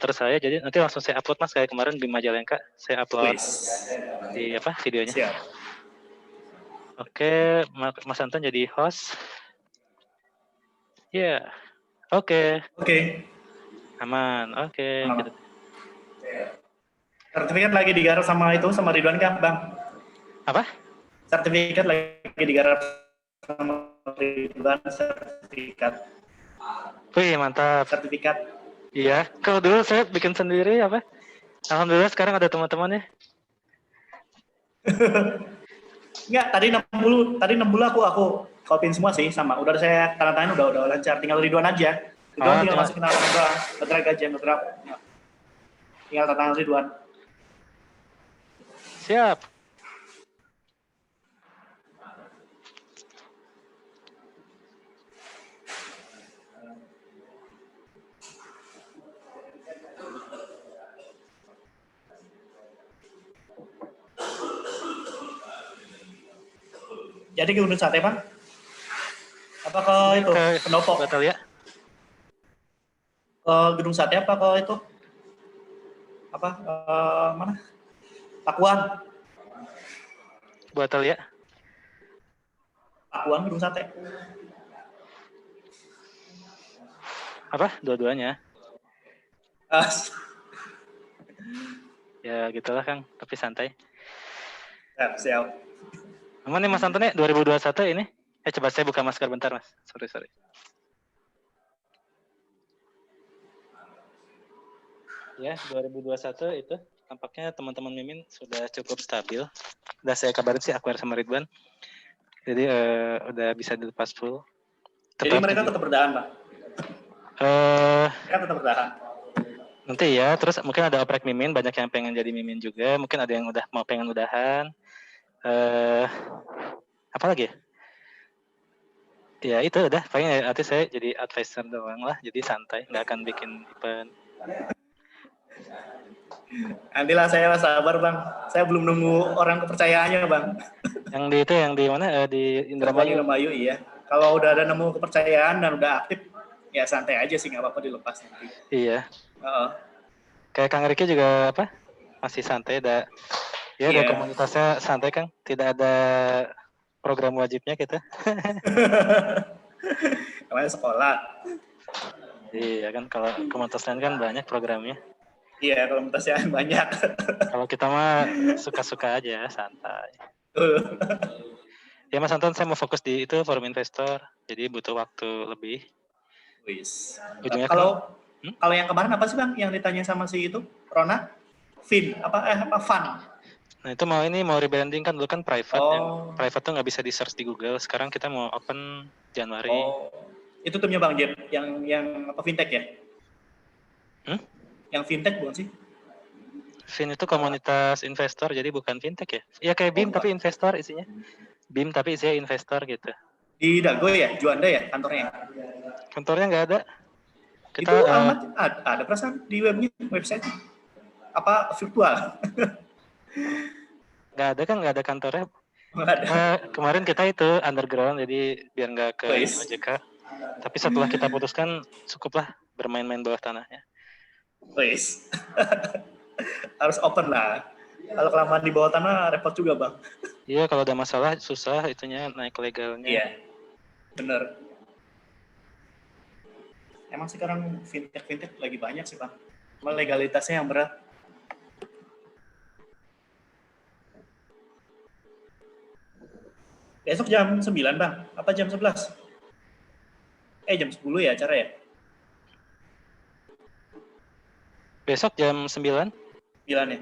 komputer saya, jadi nanti langsung saya upload Mas kayak kemarin di Majalengka, saya upload di videonya. Siap. Oke, Mas Anton jadi host. Ya, oke. Aman, oke. Gitu. Sertifikat lagi digarap sama Ridwan kan, Bang? Apa? Sertifikat lagi digarap sama Ridwan, sertifikat. Wih, mantap. Sertifikat. Iya, kalau dulu saya bikin sendiri apa? Alhamdulillah sekarang ada teman-teman ya. Enggak, tadi 60 aku copyin semua sih sama. Udah saya tanda tangan udah lancar, tinggal Ridwan aja. Ridwan tinggal masukin tanda tangan doang, ngedrag aja, ngedrag. Tinggal tanda tangan Ridwan. Siap. Jadi ke Gunung Sate, Bang? Apa ke itu? Pendopo? Batal ya? Ke Gedung Sate apa ke itu? Apa? Mana? Pakuan. Batal ya? Pakuan, Gedung Sate. Apa? Dua-duanya. Ya gitulah Kang, tapi santai. Siap. Aman nih Mas Anton ya, 2021 ini. Coba saya buka masker bentar Mas. Sorry. Ya, 2021 itu tampaknya teman-teman Mimin sudah cukup stabil. Udah saya kabarin sih Akbar sama Ridwan. Jadi udah bisa dilepas full. Jadi mereka tetap bertahan, Pak? Mereka tetap bertahan? Nanti ya, terus mungkin ada oprek Mimin, banyak yang pengen jadi Mimin juga. Mungkin ada yang udah mau pengen udahan. Apa lagi ya? Ya itu udah, paling nanti saya jadi advisor doang lah, jadi santai, nggak akan bikin event. Nantilah saya sabar Bang, saya belum nunggu orang kepercayaannya Bang. Yang di mana? Di Indramayu. Indramayu iya. Kalau udah ada nemu kepercayaan dan udah aktif, ya santai aja sih, nggak apa-apa dilepas nanti. Iya. Kayak Kang Riki juga apa? Masih santai, ada komunitasnya santai Kang, tidak ada program wajibnya kita. Kemarin sekolah. Iya kan, kalau komunitas lain kan banyak programnya. Iya, komunitasnya banyak. Kalau kita mah suka-suka aja, santai. Ya Mas Anton, saya mau fokus di itu forum investor, jadi butuh waktu lebih. Kalau yang kemarin apa sih Bang, yang ditanya sama si itu, Rona? Fun? Nah itu mau rebranding kan, dulu kan private, yang private tuh nggak bisa di search di Google, sekarang kita mau open Januari. Itu timnya Bang Jeb, yang apa fintech ya? Yang fintech bukan sih? Fin itu komunitas investor, jadi bukan fintech ya? Iya kayak BIM tapi investor isinya. BIM tapi isinya investor gitu. Di Dago ya, Juanda ya kantornya? Kantornya nggak ada. Itu alamat ada perasaan di website. Apa virtual? Nggak ada kan, nggak ada kantornya. Kemarin kita itu underground, jadi biar nggak ke OJK. Tapi setelah kita putuskan, cukuplah bermain-main bawah tanahnya. Harus open lah. Kalau kelamaan di bawah tanah repot juga Bang. Iya, kalau ada masalah susah itunya naik legalnya. Iya, bener. Emang sekarang fintech lagi banyak sih Bang. Cuma legalitasnya yang berat. Besok jam 9 Bang, apa jam 11? Jam 10 ya acara ya? Besok jam 9? 9 ya?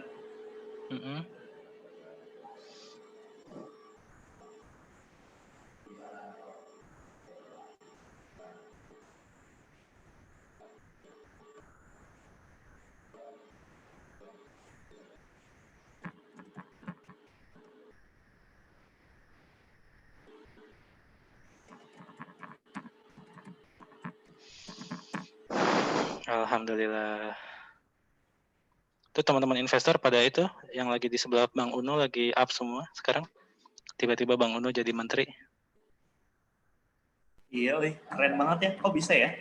Alhamdulillah. Itu teman-teman investor pada itu yang lagi di sebelah Bang Uno lagi up semua sekarang. Tiba-tiba Bang Uno jadi menteri. Iya, keren banget ya. Kok bisa ya?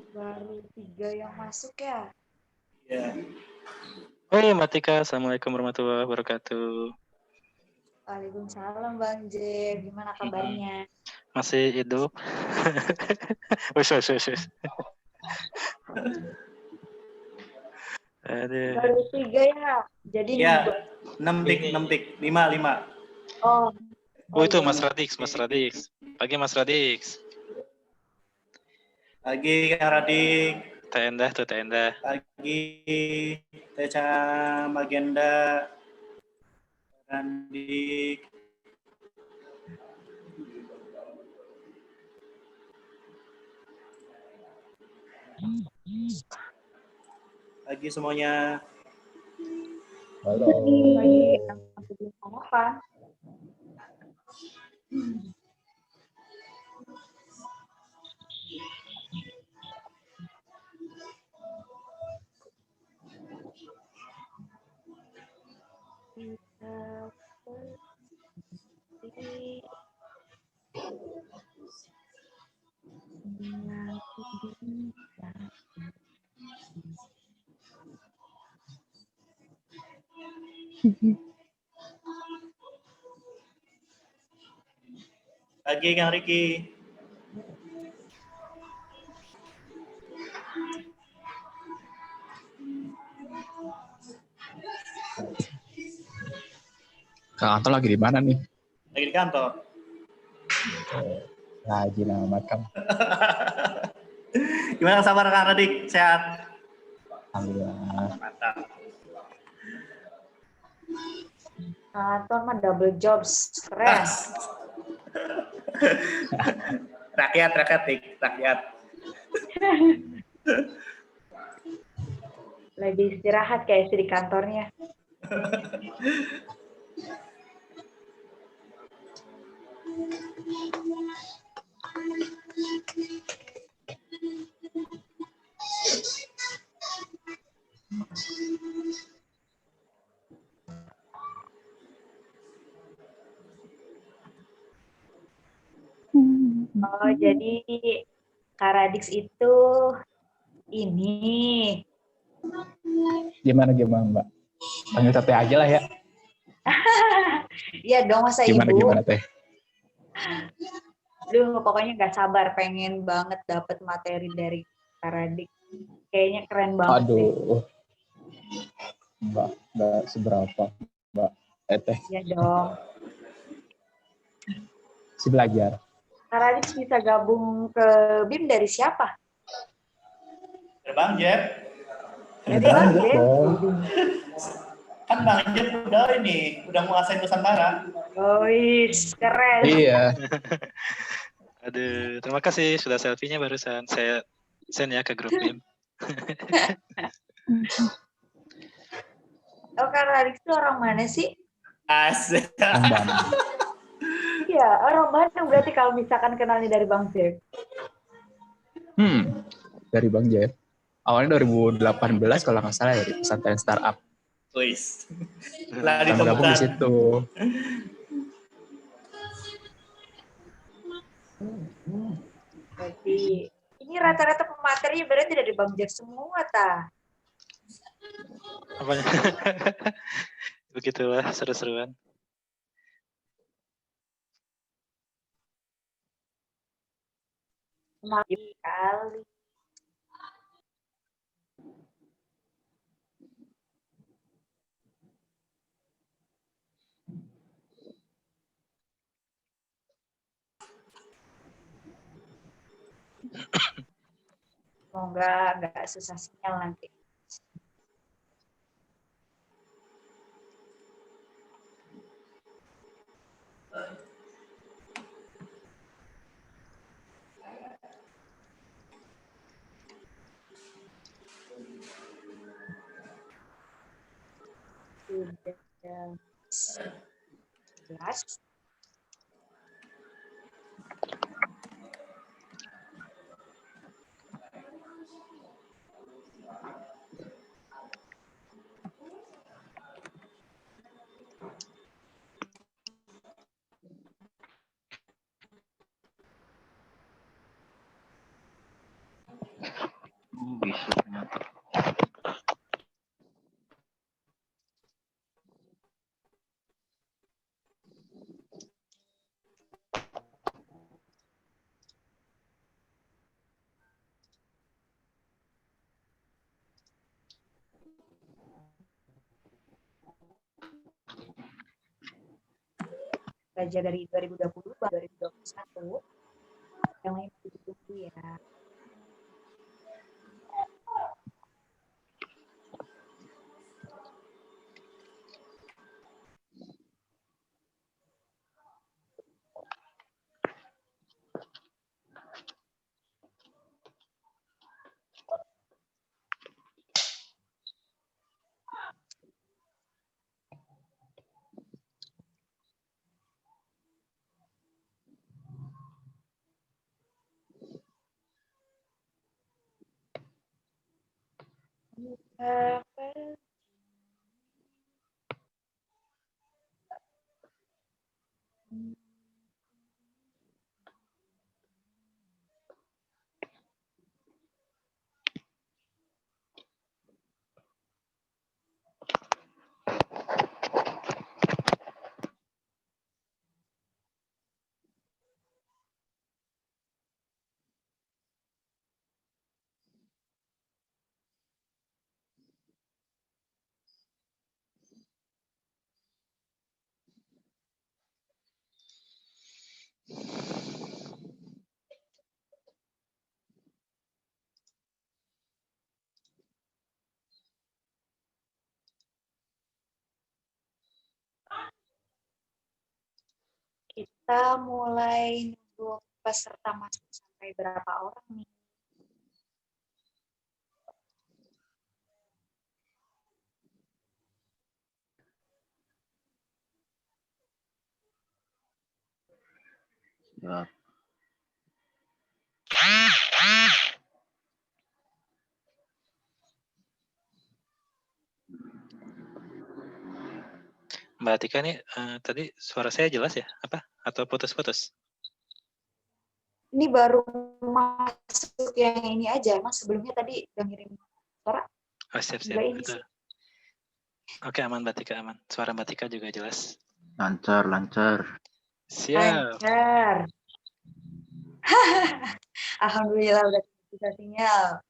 Baru 3 yang masuk ya? Ya. Hei Matika, Assalamualaikum warahmatullahi wabarakatuh. Waalaikumsalam Bang J. Gimana kabarnya? Masih hidup? Wes. Aduh. Baru 3 ya? Jadi Ya, 6 tik, 5. Oh. Oh itu iya. Mas Radix. Pagi Mas Radix. Pagi Kak Radik. Tenda. Pagi Teca Magenda. Randik. Pagi semuanya. Halo. Lagi belum sarapan. Pagi Kang Riki. Kak Anto lagi di mana nih? Lagi di kantor. Rajin amat kan. Gimana kabar Kang Radik? Sehat? Alhamdulillah. Mantap. Kantor mah double jobs. Keren. rakyat, Dik. Rakyat. Lagi istirahat kayak di kantornya. Oh, jadi Kak Radix itu ini. Gimana Mbak? Panggil Teh aja lah ya. Iya dong, masa Gimana ibu. Teh? Duh, pokoknya nggak sabar, pengen banget dapet materi dari Kak Radix. Kayaknya keren banget deh. Aduh. Mbak, nggak seberapa. Mbak, Teh. Iya dong. Si belajar. Kak Radix bisa gabung ke BIM dari siapa? Bang Jeff. Dari Bang Bang J. Kan Bang Jeff udah menguasai Nusantara. Oh, keren. Iya. Aduh, terima kasih sudah selfie-nya barusan. Saya send ya ke grup BIM. Oh, Kak Radix itu orang mana sih? Asik. Iya, orang Bandung berarti kalau misalkan kenalnya dari Bang Jeff. Dari Bang Jeff. Awalnya 2018 kalau nggak salah ya, di pesantren startup. Wis. Kita gabung di situ. Berarti ini rata-rata pemateri berarti dari Bang Jeff semua, ta? Apanya? Begitulah seru-seruan. Kali. Semoga nggak susah sinyal nanti. Sudah 11. Bisa ternyata. Belajar dari 2020 ke 2021 yang lain ditunggu ya. Kita mulai nunggu peserta masuk sampai berapa orang nih? Ya. Mbak Atika nih tadi suara saya jelas ya? Apa? Atau putus-putus? Ini baru masuk yang ini aja, Mas. Sebelumnya tadi udah ngirim suara. Oh, siap-siap. Enggak ini Betul. sih. Oke, aman Mbak Tika, aman. Suara Mbak Tika juga jelas. Lancar, lancar. Siap. Lancar. Alhamdulillah udah bisa sinyal.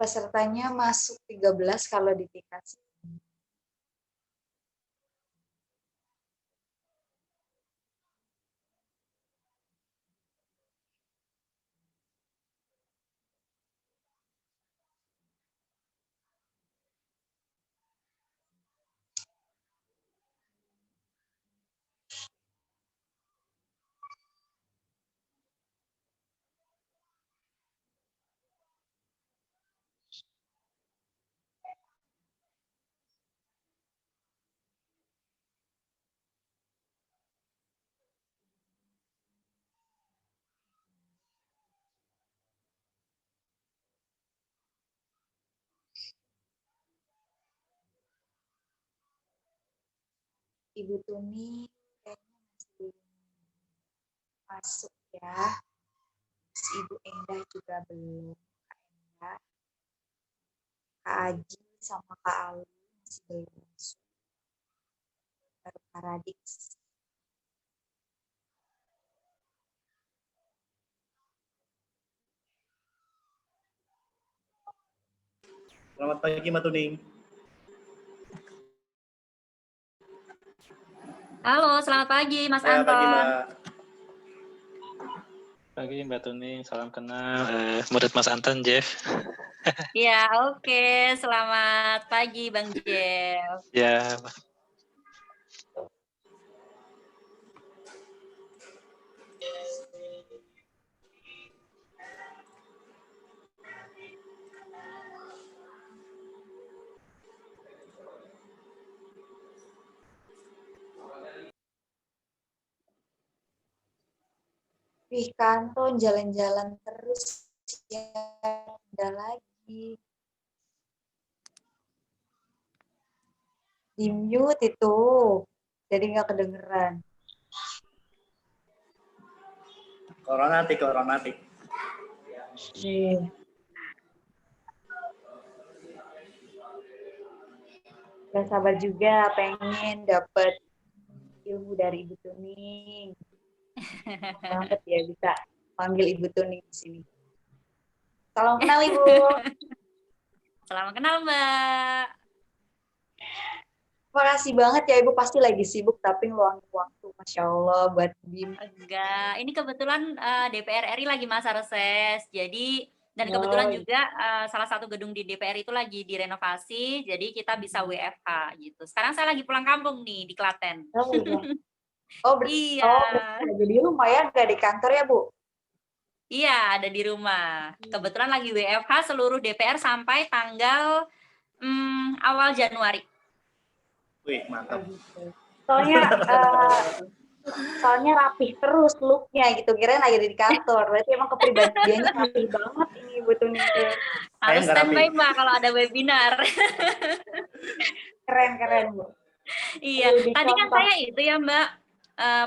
Pesertanya masuk 13 kalau di aplikasi. Ibu Tuni kayaknya masih masuk ya. Ibu Endah juga belum. Kak Endah, Kak Aji sama Kak Ali masih belum masuk. Baru Kak Radix. Selamat pagi, Mbak Tuning. Halo, selamat pagi Mas Ya, Anton. pagi, Mbak. Pagi Mbak Tuning, salam kenal. Murid Mas Anton, Jeff. Iya, oke. Selamat pagi Bang Jeff. Ya, Wih, Kanton jalan-jalan terus ya. Udah lagi. Di mute itu. Jadi nggak kedengeran. Coronatik. Iya. Gak sabar juga pengen dapet ilmu dari Ibu Tuning. Banget ya bisa panggil Ibu Tuning di sini. Salam kenal Ibu. Selamat kenal, Mbak. Makasih banget ya Ibu, pasti lagi sibuk tapi ngeluangin waktu, Masya Allah, buat BIM. Enggak, ini kebetulan DPR RI lagi masa reses, jadi dan Oh, kebetulan juga salah satu gedung di DPR itu lagi direnovasi, jadi kita bisa WFH gitu. Sekarang saya lagi pulang kampung nih di Klaten. Oh iya. Oh, Iya, berarti ada di rumah ya, nggak di kantor ya Bu? iya ada di rumah. Kebetulan lagi WFH seluruh DPR sampai tanggal awal Januari. Wih, mantap. Soalnya rapih terus looknya gitu, kirain lagi di kantor. Berarti emang kepribadiannya rapih banget ini Ibu Tuning tuh. Harus nggak standby rapi. Mbak kalau ada webinar. Keren Bu. Iya, Perlu tadi kan dicontoh. saya itu ya Mbak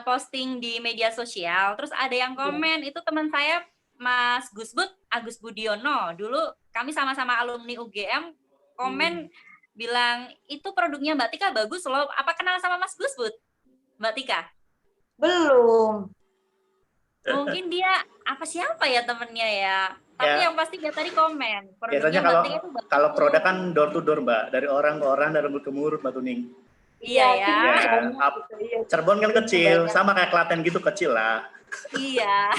posting di media sosial, terus ada yang komen, itu teman saya Mas Gusbud, Agus Budiono, dulu kami sama-sama alumni UGM, komen bilang, itu produknya Mbak Tika bagus loh, apa kenal sama Mas Gusbud, Mbak Tika? Belum. Mungkin dia, siapa ya temennya ya, tapi Ya. yang pasti dia tadi komen, produknya Biasanya Mbak Tika itu bagus. kalau produk kan door to door, Mbak, dari orang ke orang, dari mulut ke mulut, Mbak Tuning. Iya ya. timnya banyak gitu, iya. Cirebon kan kecil, Banyak. sama kayak Klaten gitu kecil lah. Iya.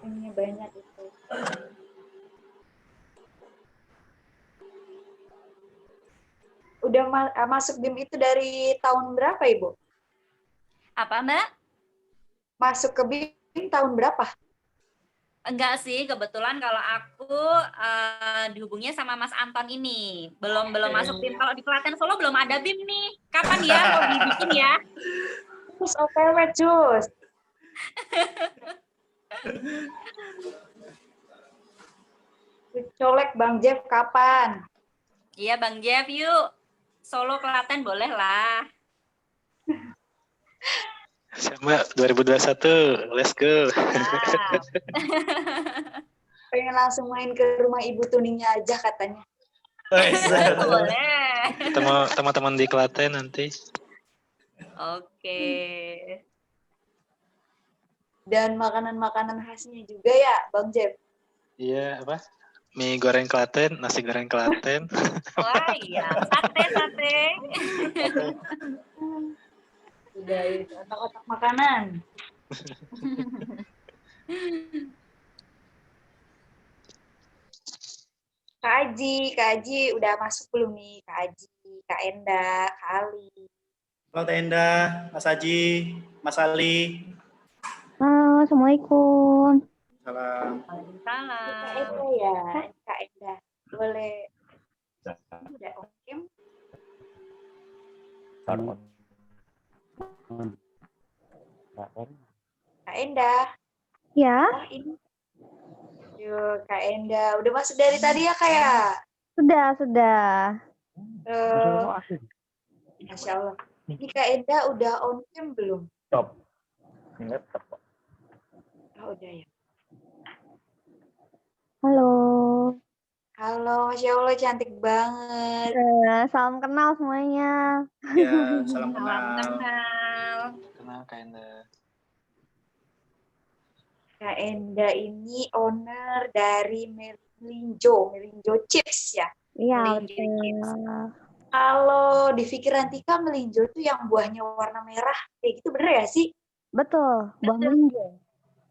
Timnya banyak itu. Udah masuk BIM itu dari tahun berapa Ibu? Apa Mbak? Masuk ke BIM tahun berapa? Enggak sih, kebetulan kalau aku dihubungnya sama Mas Anton ini. Belum masuk BIM. Kalau di Klaten Solo belum ada BIM nih. Kapan ya mau dibikin ya? Terus OTW cus. Colek Bang Jeff kapan? Iya Bang Jeff, yuk. Solo Klaten boleh lah. Sama 2021, let's go. Nah. Pengen langsung main ke rumah Ibu Tuningnya aja katanya. Boleh. Ketemu teman-teman di Klaten nanti. Oke. Dan makanan-makanan khasnya juga ya Bang Jeff? Iya, apa? Mie goreng Klaten, nasi goreng Klaten. Wah iya, sate. Udah itu, otak-otak makanan. Kak Aji udah masuk belum nih? Kak Aji, Kak Enda, Kak Ali. Halo Tenda, Mas Haji, Mas Ali. Assalamualaikum. Salam. Waalaikumsalam. Kak Enda ya, Kak Enda. Boleh. Udah oke? Kak Enda. Ya, Oh ini. Yuk Kak Enda. Udah masuk dari tadi ya Kak ya? sudah. Masya Allah. Ini Kak Enda udah on cam belum? Stop. Oh udah ya. Halo. Halo, Masya Allah cantik banget. Salam kenal semuanya. Ya, salam Salam kenal. kenal. Kenal Kak Enda. Kak Enda ini owner dari Melinjo Chips ya. Iya, Melinjo betul. Kalau di pikiran Tika melinjo itu yang buahnya warna merah, kayak gitu bener ya sih? Betul, buah melinjo.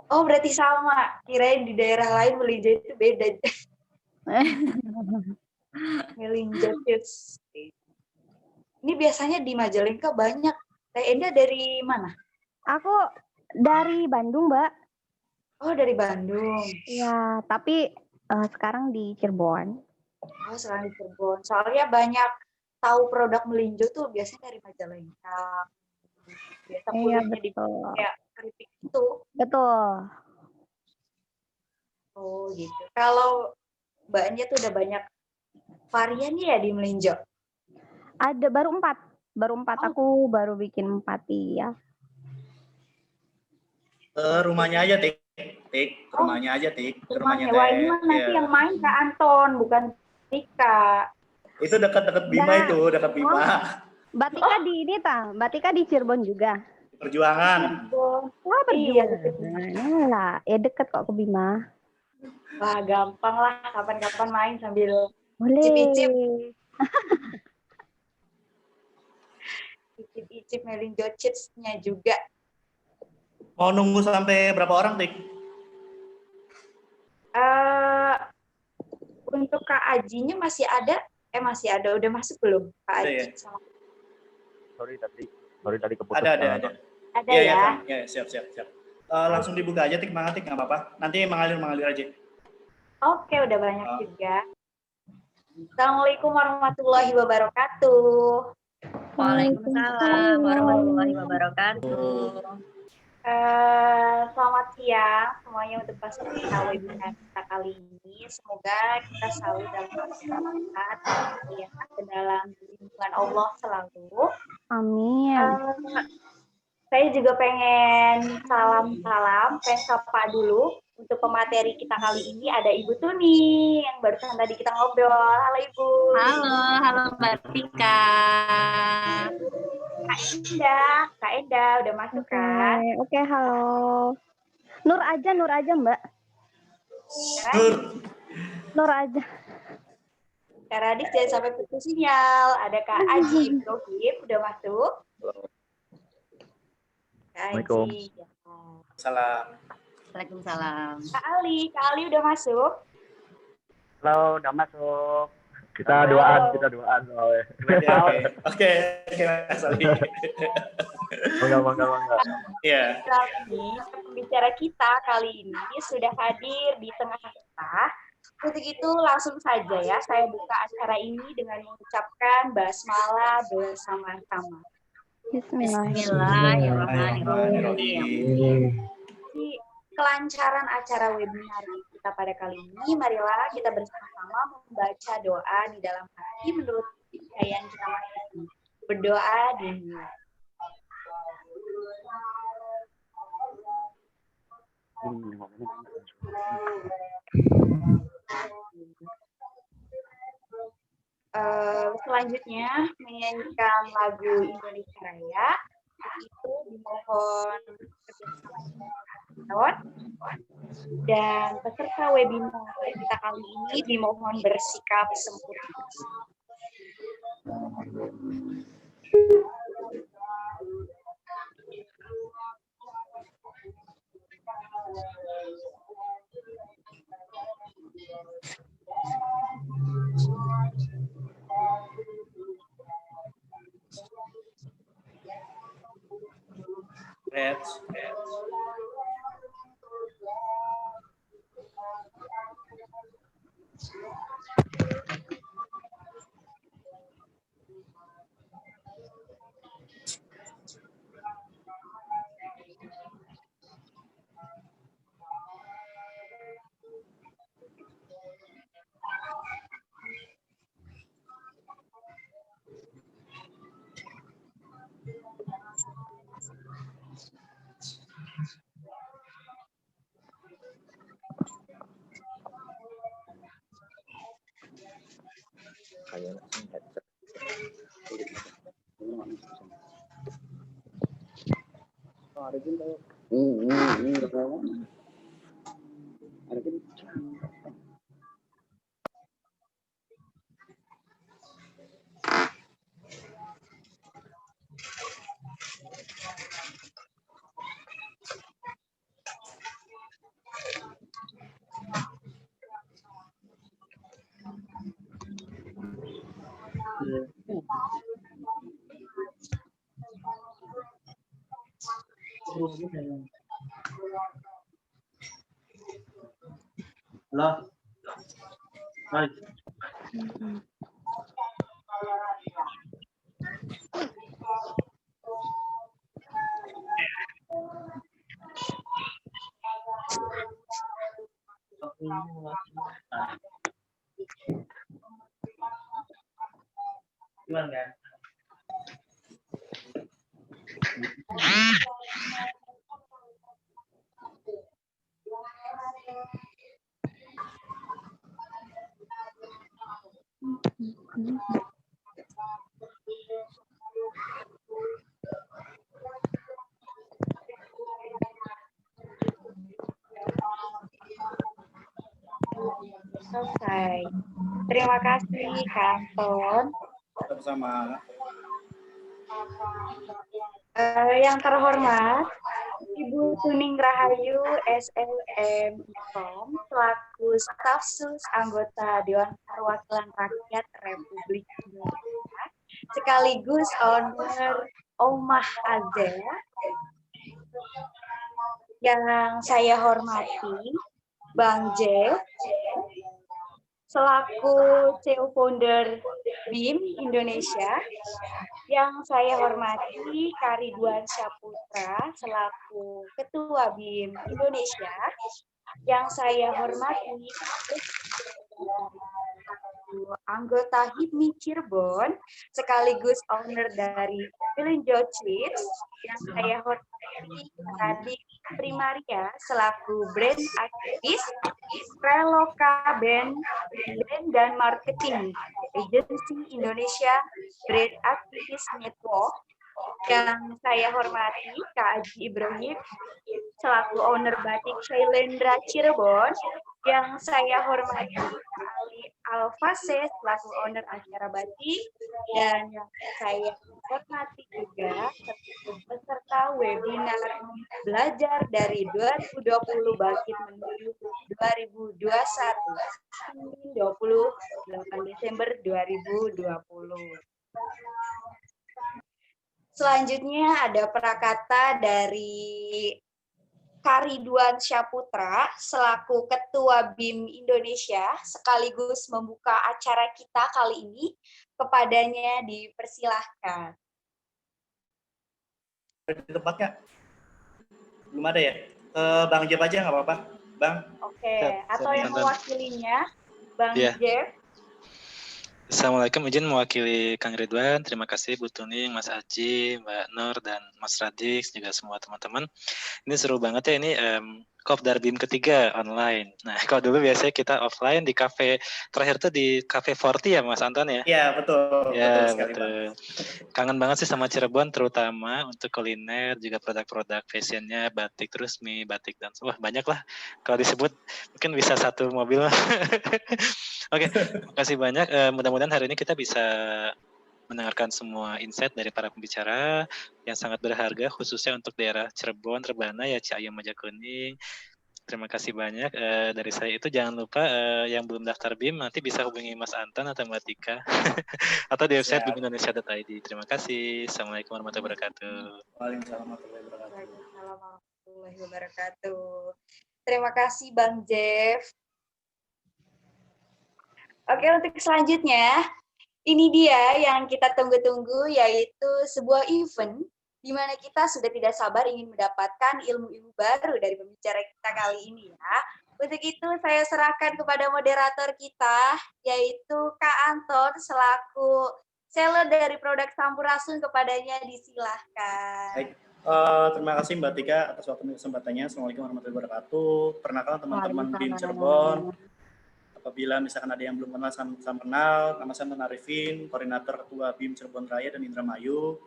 Oh berarti sama, kirain di daerah lain melinjo itu beda. Melinjo chips. Ini biasanya di Majalengka banyak. Teh Enda dari mana? Aku dari Bandung, Mbak. Oh dari Bandung. Ya, tapi sekarang di Cirebon. Oh selain di Cirebon. Soalnya banyak tahu produk melinjo tuh biasanya dari Majalengka. Biasa Iya, kulitnya di betul. kayak keripik itu. Betul. Oh gitu. Kalau Mbaknya tuh udah banyak variannya ya di melinjo. Ada baru 4. Baru 4 Oh. aku baru bikin 4 ya. Rumahnya aja, Tik. Tik, rumahnya aja, Tik. Rumahnya. Wah, ini mah nanti yang main Kak Anton, bukan Tika. Itu dekat-dekat Bima Nah. itu, dekat Bima. Mbak Tika di ini Mbak Tika di Cirebon juga. Perjuangan. Wah, Iya, perjuangan. Lah, ya deket kok ke Bima. Wah, gampang lah kapan-kapan main sambil Boleh. icip-icip. Icip-icip melinjo chips-nya juga. Mau nunggu sampai berapa orang, Tik? Untuk Kak Ajinya masih ada? Masih ada. Udah masuk belum Kak Ada Aji? ya? Sama... Sorry tadi keputus. Ada. Ada Iya, ya? Kang. Ya, siap. Langsung dibuka aja, Tik, Tik, nggak apa-apa. Nanti mengalir aja. Oke, udah banyak juga. Assalamualaikum warahmatullahi wabarakatuh. Waalaikumsalam warahmatullahi wabarakatuh. Selamat siang semuanya untuk peserta webinar kita kali ini. Semoga kita selalu dalam sehat dan dalam lindungan Allah selalu. Amin. Saya juga pengen salam-salam, pengen sapa dulu. Untuk pemateri kita kali ini ada Ibu Tuni yang barusan tadi kita ngobrol. Halo Ibu. Halo Mbak Tika. Kak Enda udah masuk kan? Oke, halo. Nur aja Mbak. Nur aja. Kak Radis jangan sampai putus sinyal. Ada Kak Aji Ibrahim udah masuk. Kak Aji. Salam. Waalaikumsalam. Kak Ali udah masuk. Halo, udah masuk. Kita doaan soalnya. Oke, Mas Ali. Bangga. Iya. Ini pembicara kita kali ini sudah hadir di tengah kita. Untuk itu langsung saja ya, saya buka acara ini dengan mengucapkan basmalah bersama-sama. Bismillahirrahmanirrahim. Kelancaran acara webinar kita pada kali ini, marilah kita bersama-sama membaca doa di dalam hati menurut kepercayaan kita masing-masing. Berdoa dimulai. Selanjutnya menyanyikan lagu Indonesia Raya. Itu dimohon kerjasama dan peserta webinar kita kali ini dimohon bersikap sempurna. Halo. Hai. Ridwan kan. Selesai. Terima kasih Kak Anton. Sama-sama. Yang terhormat, Ibu Tuning Rahayu SLM Kom selaku staf sus anggota Dewan Perwakilan Rakyat Republik Indonesia sekaligus owner Omah Azza. Yang saya hormati Bang Jeff selaku CEO founder BIM Indonesia. Yang saya hormati Kak Ridwan Syaputra selaku Ketua BIM Indonesia. Yang saya hormati anggota HIPMI Cirebon sekaligus owner dari Melinjo Chips. Yang saya hormati Radik Primaria selaku brand aktivis Reloka Brand dan Marketing Agency Indonesia Brand Activist Network. Yang saya hormati Kak Aji Ibrahim selaku owner Batik Shailendra Cirebon. Yang saya hormati Kak Ali Alfase selaku owner acara Batik. Dan yang saya hormati juga peserta webinar belajar dari 2020 bangkit menuju 2021 28 Desember 2020. Selanjutnya ada prakata dari Kak Ridwan Syaputra selaku Ketua BIM Indonesia sekaligus membuka acara kita kali ini. Kepadanya dipersilahkan. Di tempatnya belum ada ya? Bang Jeff aja nggak apa-apa, Bang. Oke, atau yang mewakilinya, Bang Jeff. Assalamualaikum, izin mewakili Kang Ridwan. Terima kasih Bu Tuning, Mas Aji, Mbak Nur, dan Mas Radik, juga semua teman-teman. Ini seru banget ya, ini Kopdar BIM ketiga online. Nah, kalau dulu biasanya kita offline di kafe, terakhir tuh di Cafe 40 ya Mas Anton ya? Iya, betul. Ya, betul sekali, betul. Bang. Kangen banget sih sama Cirebon, terutama untuk kuliner, juga produk-produk fashionnya, batik terus mie, batik, dan wah banyak lah. Kalau disebut mungkin bisa satu mobil. Oke, makasih banyak. Mudah-mudahan hari ini kita bisa mendengarkan semua insight dari para pembicara yang sangat berharga, khususnya untuk daerah Cirebon, Rebana, ya Ciayam, Majakuning. Terima kasih banyak. Dari saya itu jangan lupa yang belum daftar BIM nanti bisa hubungi Mas Anton atau Mbak Tika atau di website bimindonesia.id. Terima kasih. Assalamualaikum warahmatullahi wabarakatuh. Waalaikumsalam warahmatullahi wabarakatuh. Terima kasih Bang Jeff. Oke, untuk selanjutnya, ini dia yang kita tunggu-tunggu, yaitu sebuah event di mana kita sudah tidak sabar ingin mendapatkan ilmu-ilmu baru dari pembicara kita kali ini ya. Untuk itu saya serahkan kepada moderator kita, yaitu Kak Anton selaku seller dari produk Sampurasun, kepadanya disilahkan. Baik. Terima kasih Mbak Tika atas waktu dan kesempatannya. Assalamualaikum warahmatullahi wabarakatuh. Perkenalkan teman-teman BIM Cirebon. Apabila misalkan ada yang belum kenal, sama kenal. Nama saya Anton Arifin, koordinator Ketua BIM Cirebon Raya dan Indramayu.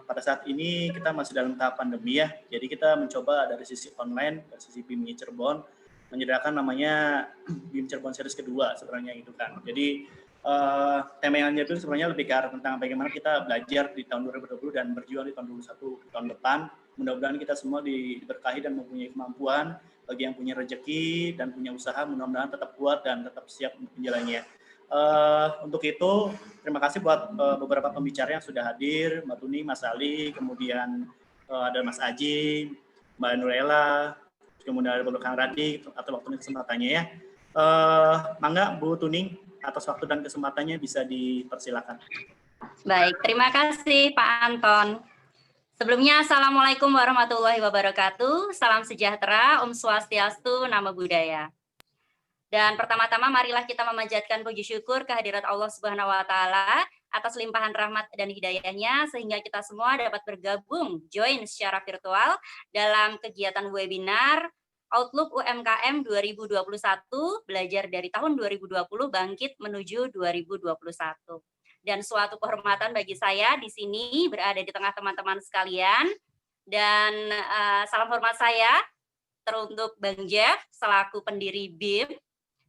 Pada saat ini kita masih dalam tahap pandemi ya. Jadi kita mencoba dari sisi online, dari sisi BIM Cirebon, menyediakan namanya BIM Cirebon series kedua sebenarnya gitu kan. Jadi tema yang itu sebenarnya lebih ke arah tentang bagaimana kita belajar di tahun 2020 dan berjuang di tahun 2021 tahun depan. Mudah-mudahan kita semua diberkahi dan mempunyai kemampuan. Bagi yang punya rezeki dan punya usaha, mudah-mudahan tetap kuat dan tetap siap untuk menjalannya. Untuk itu, terima kasih buat beberapa pembicara yang sudah hadir, Mbak Tuni, Mas Ali, kemudian ada Mas Aji, Mbak Nurella, kemudian ada Kang Radi, atau waktu dan kesempatannya ya. Mangga Bu Tuning, atas waktu dan kesempatannya bisa dipersilakan. Baik, terima kasih Pak Anton. Sebelumnya, Assalamualaikum warahmatullahi wabarakatuh. Salam sejahtera, Om Swastiastu, Namo Buddhaya. Dan pertama-tama marilah kita memanjatkan puji syukur kehadirat Allah Subhanahu wa taala atas limpahan rahmat dan hidayahnya sehingga kita semua dapat bergabung, join secara virtual dalam kegiatan webinar Outlook UMKM 2021, belajar dari tahun 2020 bangkit menuju 2021. Dan suatu kehormatan bagi saya di sini berada di tengah teman-teman sekalian. Dan salam hormat saya teruntuk Bang Jeff selaku pendiri BIM,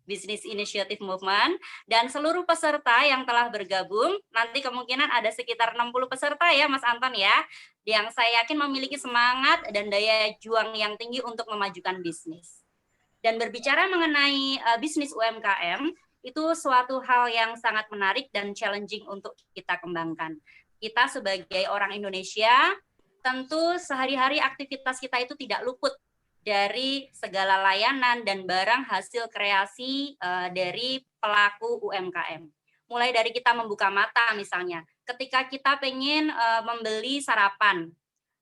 Business Initiative Movement, dan seluruh peserta yang telah bergabung. Nanti kemungkinan ada sekitar 60 peserta ya Mas Anton ya, yang saya yakin memiliki semangat dan daya juang yang tinggi untuk memajukan bisnis. Dan berbicara mengenai bisnis UMKM, itu suatu hal yang sangat menarik dan challenging untuk kita kembangkan. Kita sebagai orang Indonesia, tentu sehari-hari aktivitas kita itu tidak luput dari segala layanan dan barang hasil kreasi dari pelaku UMKM. Mulai dari kita membuka mata misalnya, ketika kita pengen membeli sarapan,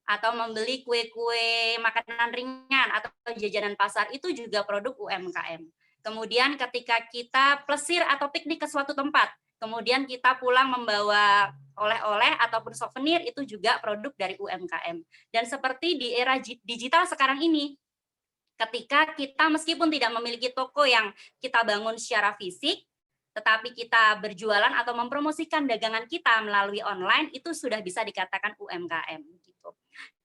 atau membeli kue-kue makanan ringan atau jajanan pasar, itu juga produk UMKM. Kemudian ketika kita plesir atau piknik ke suatu tempat, kemudian kita pulang membawa oleh-oleh ataupun souvenir, itu juga produk dari UMKM. Dan seperti di era digital sekarang ini, ketika kita meskipun tidak memiliki toko yang kita bangun secara fisik, tetapi kita berjualan atau mempromosikan dagangan kita melalui online, itu sudah bisa dikatakan UMKM. Gitu.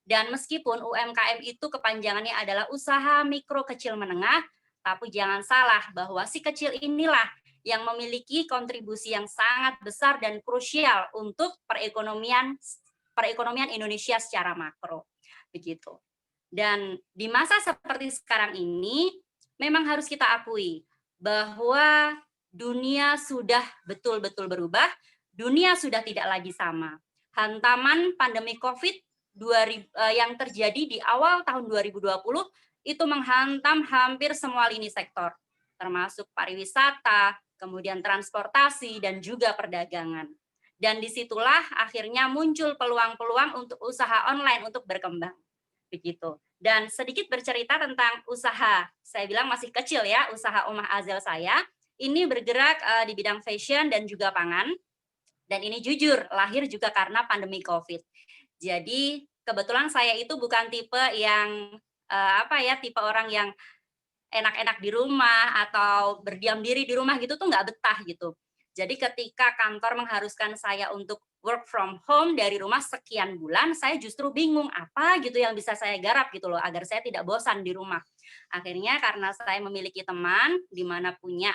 Dan meskipun UMKM itu kepanjangannya adalah usaha mikro kecil menengah, tapi jangan salah bahwa si kecil inilah yang memiliki kontribusi yang sangat besar dan krusial untuk perekonomian Indonesia secara makro. Begitu. Dan di masa seperti sekarang ini, memang harus kita akui bahwa dunia sudah betul-betul berubah, dunia sudah tidak lagi sama. Hantaman pandemi COVID yang terjadi di awal tahun 2020 itu menghantam hampir semua lini sektor, termasuk pariwisata, kemudian transportasi, dan juga perdagangan. Dan disitulah akhirnya muncul peluang-peluang untuk usaha online untuk berkembang. Begitu. Dan sedikit bercerita tentang usaha, saya bilang masih kecil ya, usaha Omah Azel saya, ini bergerak di bidang fashion dan juga pangan, dan ini jujur, lahir juga karena pandemi COVID. Jadi kebetulan saya itu bukan tipe yang, tipe orang yang enak-enak di rumah atau berdiam diri di rumah gitu tuh nggak betah gitu. Jadi ketika kantor mengharuskan saya untuk work from home dari rumah sekian bulan, saya justru bingung apa gitu yang bisa saya garap gitu loh, agar saya tidak bosan di rumah. Akhirnya karena saya memiliki teman di mana punya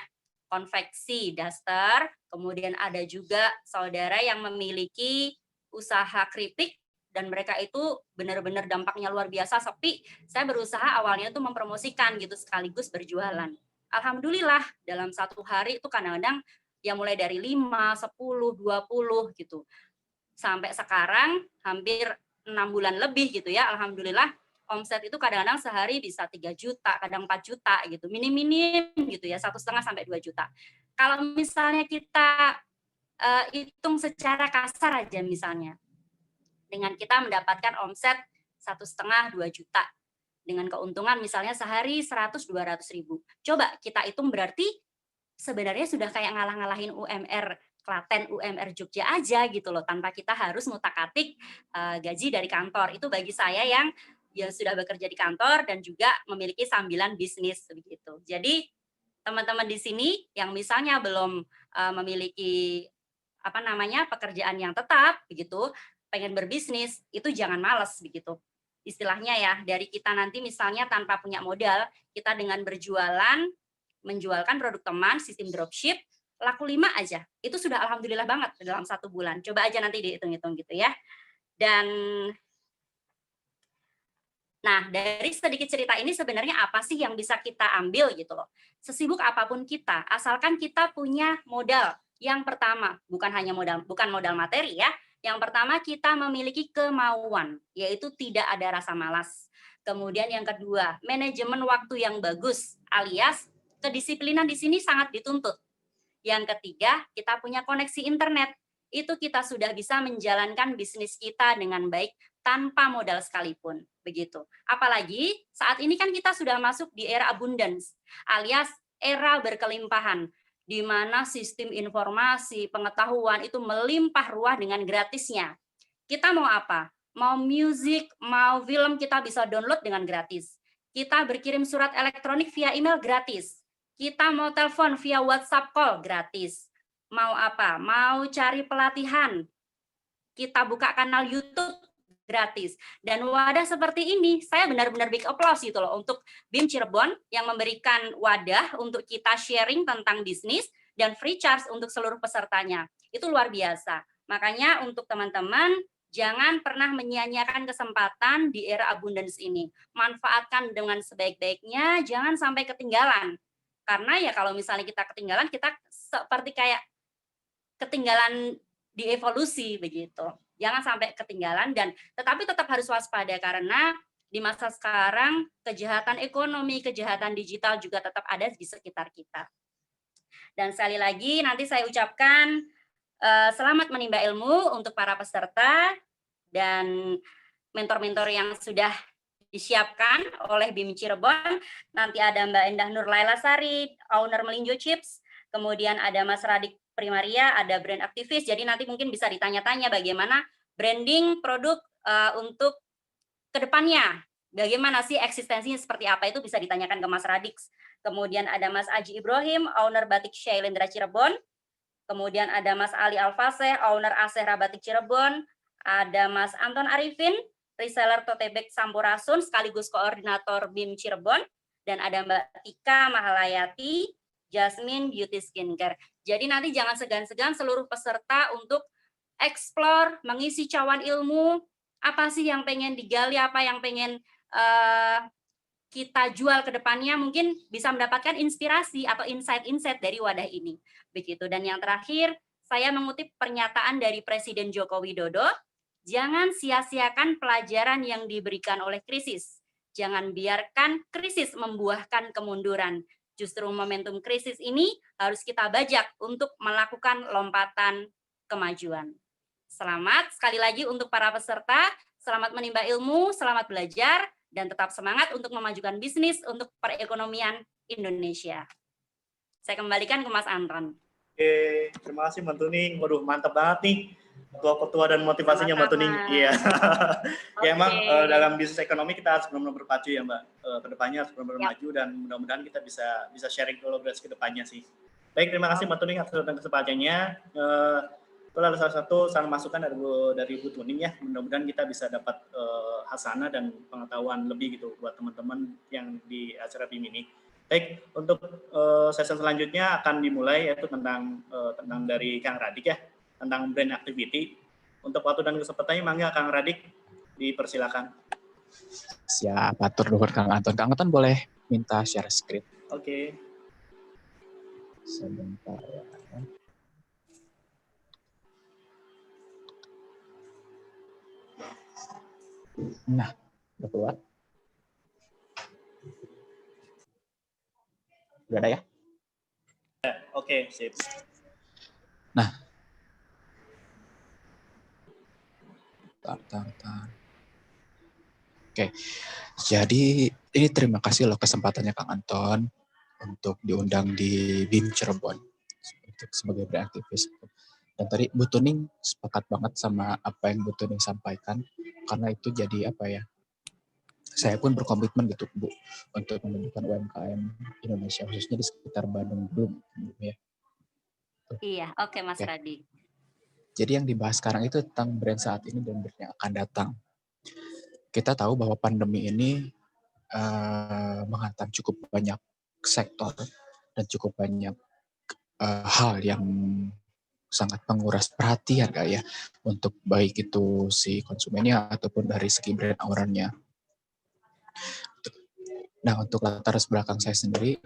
konveksi daster, kemudian ada juga saudara yang memiliki usaha keripik, dan mereka itu benar-benar dampaknya luar biasa sepi. Saya berusaha awalnya tuh mempromosikan gitu sekaligus berjualan. Alhamdulillah dalam satu hari itu kadang-kadang ya mulai dari 5, 10, 20 gitu. Sampai sekarang hampir 6 bulan lebih gitu ya, alhamdulillah omset itu kadang-kadang sehari bisa 3 juta, kadang 4 juta gitu. Minim-minim gitu ya, 1,5 sampai 2 juta. Kalau misalnya kita hitung secara kasar aja misalnya, dengan kita mendapatkan omset 1,5-2 juta, dengan keuntungan misalnya sehari 100-200 ribu. Coba kita hitung berarti sebenarnya sudah kayak ngalah-ngalahin UMR Klaten, UMR Jogja aja gitu loh, tanpa kita harus ngutak-atik gaji dari kantor. Itu bagi saya yang ya sudah bekerja di kantor dan juga memiliki sambilan bisnis begitu. Jadi teman-teman di sini yang misalnya belum memiliki pekerjaan yang tetap begitu, pengen berbisnis, itu jangan malas begitu. Istilahnya ya, dari kita nanti misalnya tanpa punya modal, kita dengan berjualan, menjualkan produk teman, sistem dropship, laku 5 aja. Itu sudah alhamdulillah banget dalam 1 bulan. Coba aja nanti dihitung-hitung gitu ya. Dan nah, dari sedikit cerita ini sebenarnya apa sih yang bisa kita ambil gitu loh. Sesibuk apapun kita, asalkan kita punya modal. Yang pertama, bukan modal materi ya. Yang pertama, kita memiliki kemauan, yaitu tidak ada rasa malas. Kemudian yang kedua, manajemen waktu yang bagus, alias kedisiplinan di sini sangat dituntut. Yang ketiga, kita punya koneksi internet. Itu kita sudah bisa menjalankan bisnis kita dengan baik tanpa modal sekalipun. Begitu. Apalagi saat ini kan kita sudah masuk di era abundance, alias era berkelimpahan. di mana sistem informasi, pengetahuan itu melimpah ruah dengan gratisnya. Kita mau apa? Mau music, mau film, kita bisa download dengan gratis. Kita berkirim surat elektronik via email gratis. Kita mau telepon via WhatsApp call gratis. Mau apa? Mau cari pelatihan, kita buka kanal YouTube gratis. Dan wadah seperti ini, saya benar-benar big applause gitu loh untuk BIM Cirebon yang memberikan wadah untuk kita sharing tentang bisnis dan free charge untuk seluruh pesertanya. Itu luar biasa. Makanya untuk teman-teman, jangan pernah menyia-nyiakan kesempatan di era abundance ini. Manfaatkan dengan sebaik-baiknya, jangan sampai ketinggalan. Karena ya kalau misalnya kita ketinggalan, kita seperti kayak ketinggalan di evolusi begitu. Jangan sampai ketinggalan dan tetapi tetap harus waspada karena di masa sekarang kejahatan ekonomi, kejahatan digital juga tetap ada di sekitar kita. Dan sekali lagi nanti saya ucapkan selamat menimba ilmu untuk para peserta dan mentor-mentor yang sudah disiapkan oleh BIM Cirebon. Nanti ada Mbak Endah Nurlaila Sari, owner Melinjo Chips, kemudian ada Mas Radik Primaria, ada brand aktivis. Jadi nanti mungkin bisa ditanya-tanya bagaimana branding produk untuk kedepannya. Bagaimana sih eksistensinya seperti apa itu bisa ditanyakan ke Mas Radix. Kemudian ada Mas Aji Ibrahim, owner Batik Shailendra Cirebon. Kemudian ada Mas Ali Alfaseh, owner Asehra Batik Cirebon. Ada Mas Anton Arifin, reseller tote bag Sampurasun, sekaligus koordinator BIM Cirebon. Dan ada Mbak Tika Mahalayati, Jasmine Beauty Skincare. Jadi nanti jangan segan-segan seluruh peserta untuk explore, mengisi cawan ilmu, apa sih yang pengen digali, apa yang pengen kita jual ke depannya, mungkin bisa mendapatkan inspirasi atau insight-insight dari wadah ini. Begitu. Dan yang terakhir, saya mengutip pernyataan dari Presiden Joko Widodo, jangan sia-siakan pelajaran yang diberikan oleh krisis. Jangan biarkan krisis membuahkan kemunduran. Justru momentum krisis ini harus kita bajak untuk melakukan lompatan kemajuan. Selamat sekali lagi untuk para peserta, selamat menimba ilmu, selamat belajar, dan tetap semangat untuk memajukan bisnis untuk perekonomian Indonesia. Saya kembalikan ke Mas Anton. Oke, terima kasih Mbak Tuning. Waduh, mantap banget nih. Ketua dan motivasinya Mbak Tuning. Iya. Ya emang dalam bisnis ekonomi kita harus benar-benar berpacu ya Mbak. Kedepannya harus benar-benar maju dan mudah-mudahan kita bisa sharing kolaborasi kedepannya sih. Baik, terima kasih Mbak Tuning atas kesempatannya. Itu adalah salah satu saran masukan dari Bu Tuning ya. Mudah-mudahan kita bisa dapat hasanah dan pengetahuan lebih gitu buat teman-teman yang di acara BIM ini. Baik, untuk sesi selanjutnya akan dimulai yaitu tentang dari Kang Radik ya, tentang brand activity. Untuk waktu dan kesempatannya, mangga Kang Radik, dipersilakan. Siap, atur nuhun Kang Anton. Kang Anton boleh minta share screen. Oke. Sebentar ya. Nah, udah keluar. Udah ada ya? Oke, sip. Nah. Tar. Oke, jadi ini terima kasih loh kesempatannya Kang Anton untuk diundang di BIM Cirebon untuk sebagai brand aktivis. Dan tadi Bu Tuning sepakat banget sama apa yang Bu Tuning sampaikan, karena itu jadi apa ya, saya pun berkomitmen gitu Bu untuk memajukan UMKM Indonesia khususnya di sekitar Bandung belum ya. Iya, oke Mas Radik. Jadi yang dibahas sekarang itu tentang brand saat ini dan brand yang akan datang. Kita tahu bahwa pandemi ini menghantam cukup banyak sektor dan cukup banyak hal yang sangat menguras perhatian ya untuk baik itu si konsumennya ataupun dari segi brand owner-nya. Nah, untuk latar belakang saya sendiri,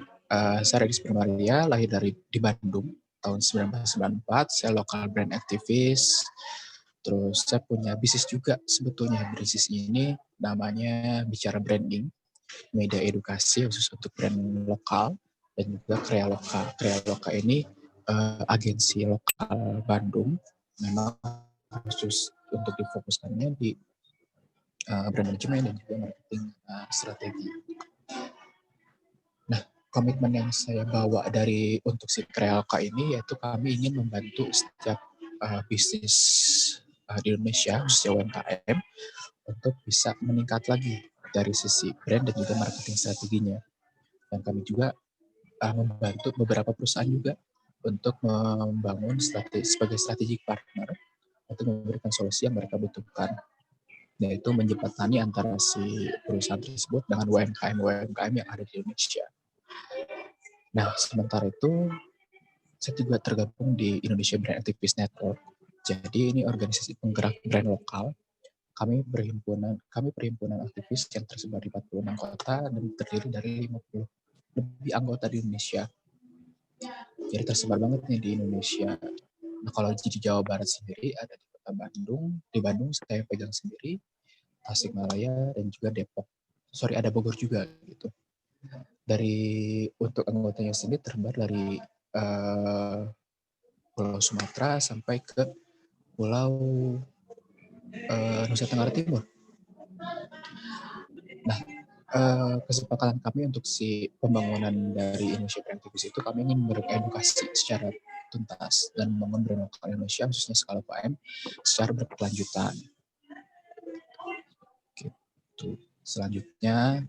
saya Radix Primaria, lahir di Bandung tahun 1994, saya lokal brand aktivis. Terus saya punya bisnis juga sebetulnya. Bisnis ini namanya Bicara Branding, media edukasi khusus untuk brand lokal dan juga Krealoka. Krealoka ini agensi lokal Bandung, memang khusus untuk difokuskannya di brand management dan juga marketing strategi. Nah, komitmen yang saya bawa untuk si Krealka ini yaitu kami ingin membantu setiap bisnis di Indonesia, khususnya UMKM, untuk bisa meningkat lagi dari sisi brand dan juga marketing strateginya. Dan kami juga membantu beberapa perusahaan juga untuk membangun sebagai strategic partner untuk memberikan solusi yang mereka butuhkan, yaitu menjembatani antara si perusahaan tersebut dengan UMKM yang ada di Indonesia. Nah, sementara itu saya juga tergabung di Indonesia Brand Activist Network. Jadi ini organisasi penggerak brand lokal. Kami perhimpunan aktivis yang tersebar di 46 kota dan terdiri dari 50 lebih anggota di Indonesia. Jadi tersebar banget nih di Indonesia. Nah, kalau di Jawa Barat sendiri ada di kota Bandung. Di Bandung saya pegang sendiri, Tasikmalaya dan juga Depok. Ada Bogor juga gitu. Untuk anggotanya sendiri tersebar dari Pulau Sumatera sampai ke Pulau Nusa Tenggara Timur. Nah, kesepakatan kami untuk si pembangunan dari Indonesia Brand Activist itu kami ingin beredukasi secara tuntas dan membangun brand lokal Indonesia khususnya skala UMKM secara berkelanjutan. Gitu. Selanjutnya,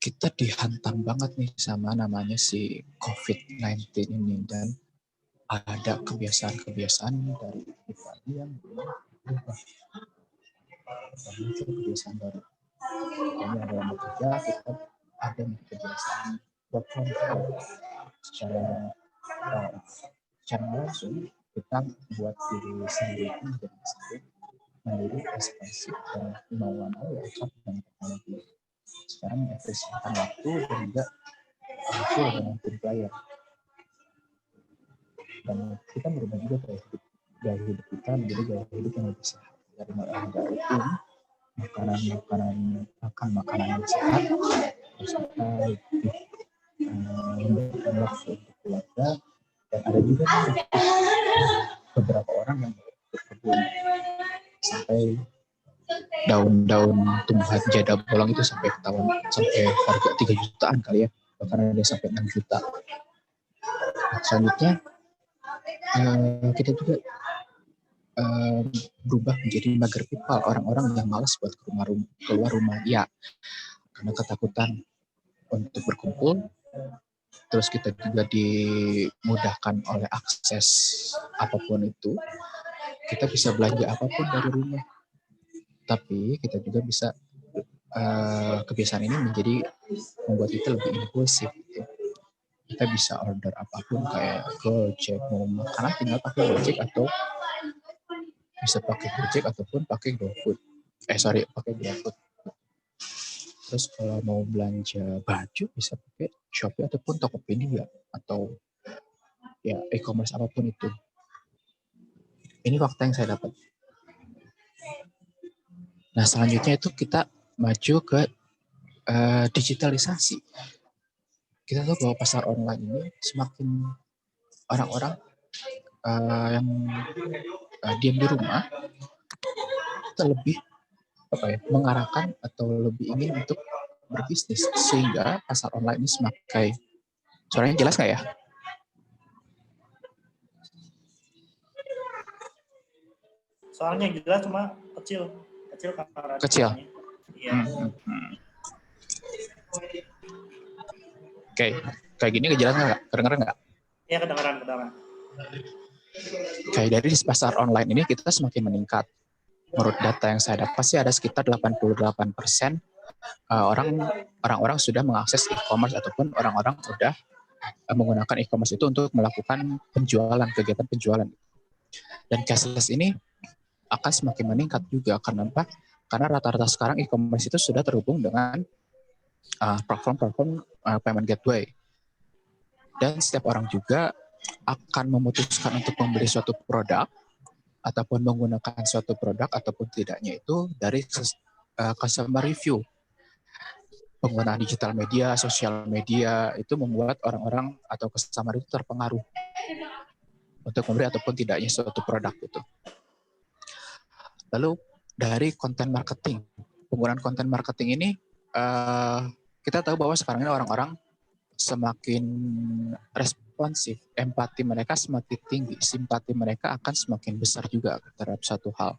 kita dihantam banget nih sama namanya si COVID-19 ini dan ada kebiasaan dari kita yang berubah. Muncul kebiasaan baru. Ini adalah bekerja, kita ada kebiasaan work from home. Secara langsung kita buat diri sendiri menjadi sendiri, mandiri, ekspresif dan kemauan cepat dan teknologi. Sekarang mengefisienkan waktu dan juga hasil dengan tim player. Dan kita merubah juga gaya hidup kita menjadi gaya hidup yang lebih sehat. Dari olahraga rutin, makan makanan yang sehat, terus kita lebih memberikan waktu untuk keluarga, dan ada juga beberapa orang yang berkebun sampai daun-daun tumbuhan jada bolong itu sampai harga 3 jutaan kali ya, bahkan ada sampai 6 juta. Nah, selanjutnya kita juga berubah menjadi mager people, orang-orang yang malas buat keluar rumah ya karena ketakutan untuk berkumpul. Terus kita juga dimudahkan oleh akses apapun itu, kita bisa belanja apapun dari rumah, tapi kita juga bisa kebiasaan ini membuat kita lebih impulsif gitu. Kita bisa order apapun kayak Gojek, mau makanan tinggal pakai Gojek atau bisa pakai Gojek ataupun pakai GoFood. Pakai GoFood. Terus kalau mau belanja baju bisa pakai Shopee ataupun Tokopedia atau ya e-commerce apapun itu. Ini fakta yang saya dapat. Nah, selanjutnya itu kita maju ke digitalisasi. Kita tahu bahwa pasar online ini semakin orang-orang yang diam di rumah kita lebih mengarahkan atau lebih ingin untuk berbisnis, sehingga pasar online ini semakin. Suaranya jelas nggak ya? Soalnya jelas cuma kecil kamera. Kecil. Iya. Oke, kayak gini kejelas nggak? Kedengeran nggak? Iya, kedengeran. Kayak dari pasar online ini kita semakin meningkat. Menurut data yang saya dapat sih ada sekitar 88% orang-orang sudah mengakses e-commerce ataupun orang-orang sudah menggunakan e-commerce itu untuk melakukan kegiatan penjualan. Dan cashless ini akan semakin meningkat juga. Karena apa? Karena rata-rata sekarang e-commerce itu sudah terhubung dengan platform payment gateway. Dan setiap orang juga akan memutuskan untuk membeli suatu produk ataupun menggunakan suatu produk ataupun tidaknya itu dari customer review. Penggunaan digital media, sosial media itu membuat orang-orang atau customer itu terpengaruh untuk membeli ataupun tidaknya suatu produk itu. Lalu dari konten marketing, penggunaan konten marketing ini kita tahu bahwa sekarang ini orang-orang semakin responsif, empati mereka semakin tinggi, simpati mereka akan semakin besar juga terhadap satu hal.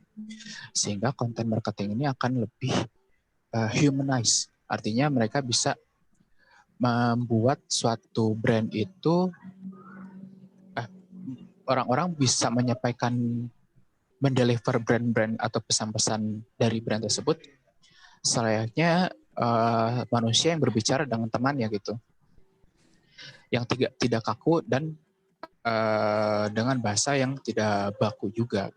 Sehingga konten marketing ini akan lebih humanize. Artinya mereka bisa membuat suatu brand itu, orang-orang bisa mendeliver brand-brand atau pesan-pesan dari brand tersebut selayaknya manusia yang berbicara dengan temannya gitu. Yang tidak kaku dan dengan bahasa yang tidak baku juga.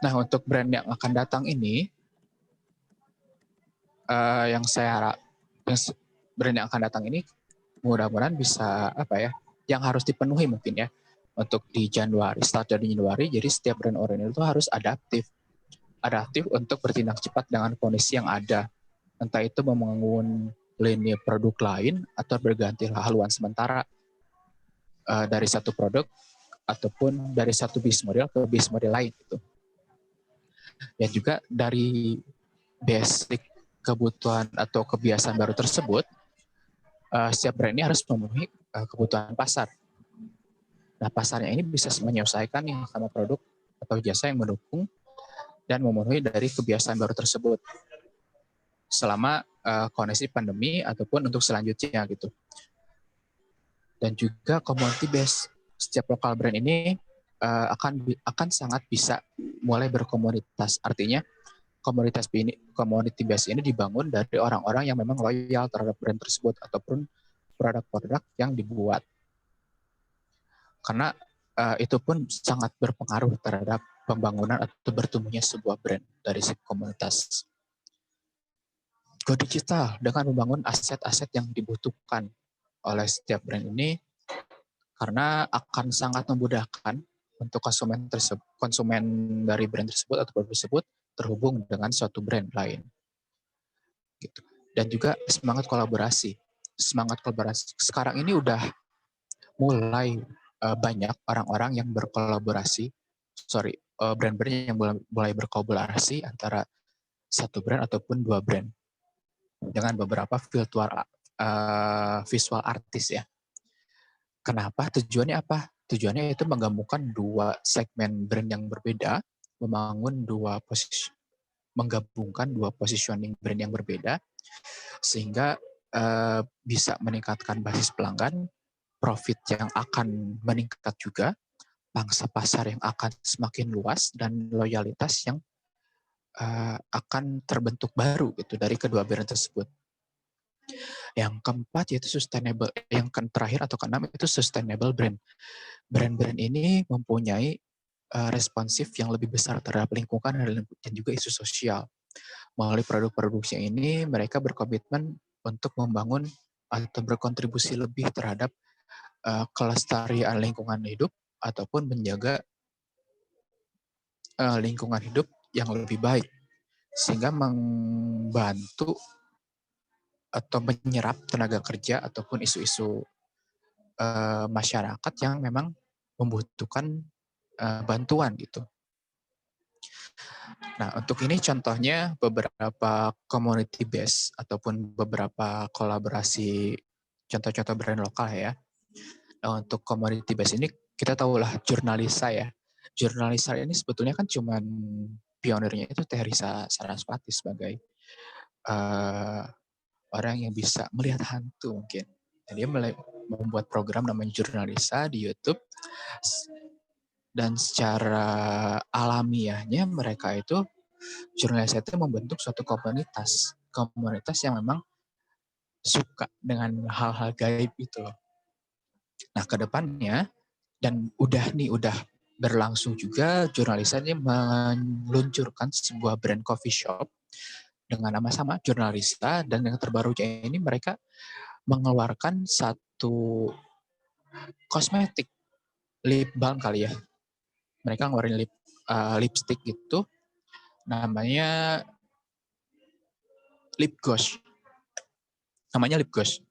Nah, untuk brand yang akan datang ini, brand yang akan datang ini mudah-mudahan bisa yang harus dipenuhi mungkin ya untuk di Januari, start dari Januari. Jadi setiap brand oriental itu harus adaptif untuk bertindak cepat dengan kondisi yang ada. Entah itu membangun lini produk lain atau berganti haluan sementara dari satu produk ataupun dari satu bisnis model ke bisnis model lain gitu. Dan juga dari basic kebutuhan atau kebiasaan baru tersebut, setiap brand ini harus memenuhi kebutuhan pasar. Nah, pasarnya ini bisa menyelesaikan nih sama produk atau jasa yang mendukung dan memenuhi dari kebiasaan baru tersebut selama kondisi pandemi ataupun untuk selanjutnya gitu. Dan juga community base, setiap lokal brand ini akan sangat bisa mulai berkomunitas. Artinya community base ini dibangun dari orang-orang yang memang loyal terhadap brand tersebut ataupun produk-produk yang dibuat. Karena itu pun sangat berpengaruh terhadap pembangunan atau bertumbuhnya sebuah brand dari si komunitas. Go digital dengan membangun aset-aset yang dibutuhkan oleh setiap brand ini, karena akan sangat memudahkan untuk konsumen dari brand tersebut atau produk tersebut terhubung dengan suatu brand lain. Gitu. Dan juga semangat kolaborasi. Sekarang ini udah mulai banyak orang-orang yang berkolaborasi, brand-brand yang mulai berkolaborasi antara satu brand ataupun dua brand dengan beberapa visual artis ya. Kenapa? Tujuannya apa? Tujuannya itu menggabungkan dua segmen brand yang berbeda, menggabungkan dua positioning brand yang berbeda, sehingga bisa meningkatkan basis pelanggan, profit yang akan meningkat juga, pangsa pasar yang akan semakin luas, dan loyalitas yang akan terbentuk baru gitu dari kedua brand tersebut. Yang keempat yaitu sustainable. Yang terakhir atau keenam itu sustainable brand. Brand-brand ini mempunyai responsif yang lebih besar terhadap lingkungan dan juga isu sosial. Melalui produk-produksinya ini mereka berkomitmen untuk membangun atau berkontribusi lebih terhadap kelestarian lingkungan hidup ataupun menjaga lingkungan hidup yang lebih baik, sehingga membantu atau menyerap tenaga kerja ataupun isu-isu masyarakat yang memang membutuhkan bantuan gitu. Nah, untuk ini contohnya beberapa community base ataupun beberapa kolaborasi contoh-contoh brand lokal ya. Nah, untuk community base ini kita tahulah Jurnalisa ya. Jurnalisa ini sebetulnya kan cuman pionirnya itu Teh Risa Sarasvati sebagai orang yang bisa melihat hantu mungkin. Dan dia membuat program namanya Jurnalisa di YouTube. Dan secara alamiahnya mereka itu, Jurnalisa itu membentuk suatu komunitas yang memang suka dengan hal-hal gaib itu loh. Nah, ke depannya, dan udah berlangsung juga, Jurnalisa ini meluncurkan sebuah brand coffee shop dengan nama sama Jurnalista, dan yang terbarunya ini mereka mengeluarkan satu kosmetik lip balm kali ya. Mereka ngeluarin lipstick gitu, namanya Lip Gloss. Namanya Lip Gloss.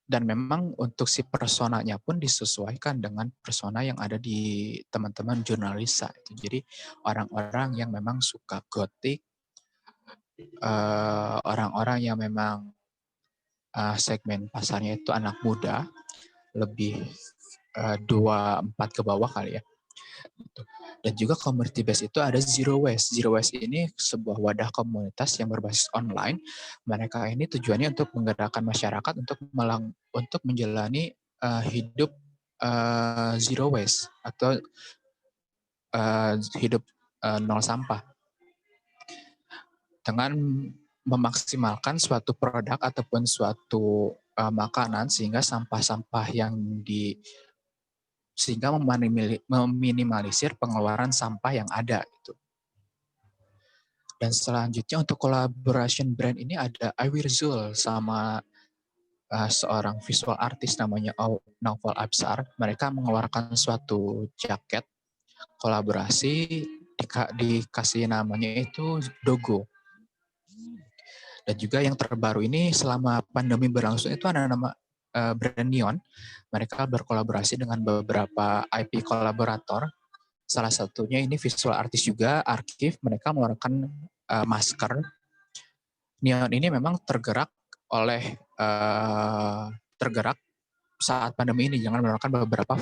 Dan memang untuk si personanya pun disesuaikan dengan persona yang ada di teman-teman Jurnalisa. Jadi orang-orang yang memang suka gotik, orang-orang yang memang segmen pasarnya itu anak muda, lebih 24 ke bawah kali ya. Dan juga community base itu ada Zero Waste. Zero Waste ini sebuah wadah komunitas yang berbasis online. Mereka ini tujuannya untuk menggerakkan masyarakat untuk menjalani hidup zero waste atau hidup nol sampah dengan memaksimalkan suatu produk ataupun suatu makanan sehingga sampah-sampah sehingga meminimalisir pengeluaran sampah yang ada gitu. Dan selanjutnya untuk collaboration brand ini ada Iwirzul sama seorang visual artist namanya Naufal Absar. Mereka mengeluarkan suatu jaket kolaborasi dikasih namanya itu Dogo. Dan juga yang terbaru ini selama pandemi berlangsung itu ada nama brand Neon. Mereka berkolaborasi dengan beberapa IP kolaborator. Salah satunya ini visual artist juga, Arkif. Mereka mengeluarkan masker. Neon ini memang tergerak saat pandemi ini, jangan mengeluarkan beberapa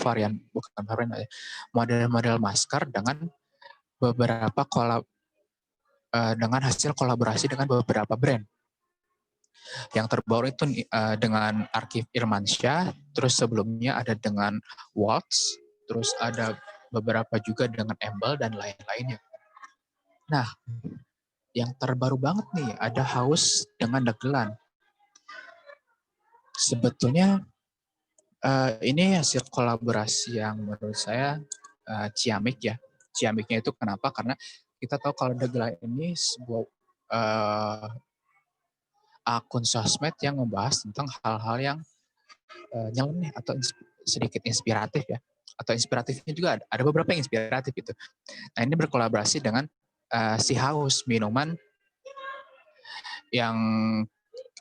model-model masker dengan beberapa dengan hasil kolaborasi dengan beberapa brand. Yang terbaru itu dengan Arkif Irmansyah, terus sebelumnya ada dengan Waltz, terus ada beberapa juga dengan Embel dan lain-lainnya. Nah, yang terbaru banget nih ada Haus dengan Dagelan. Sebetulnya ini hasil kolaborasi yang menurut saya ciamik ya. Ciamiknya itu kenapa? Karena kita tahu kalau Dagelan ini sebuah akun sosmed yang membahas tentang hal-hal yang nyeleneh atau sedikit inspiratif ya. Atau inspiratifnya juga ada beberapa yang inspiratif gitu. Nah ini berkolaborasi dengan si Haus, minuman yang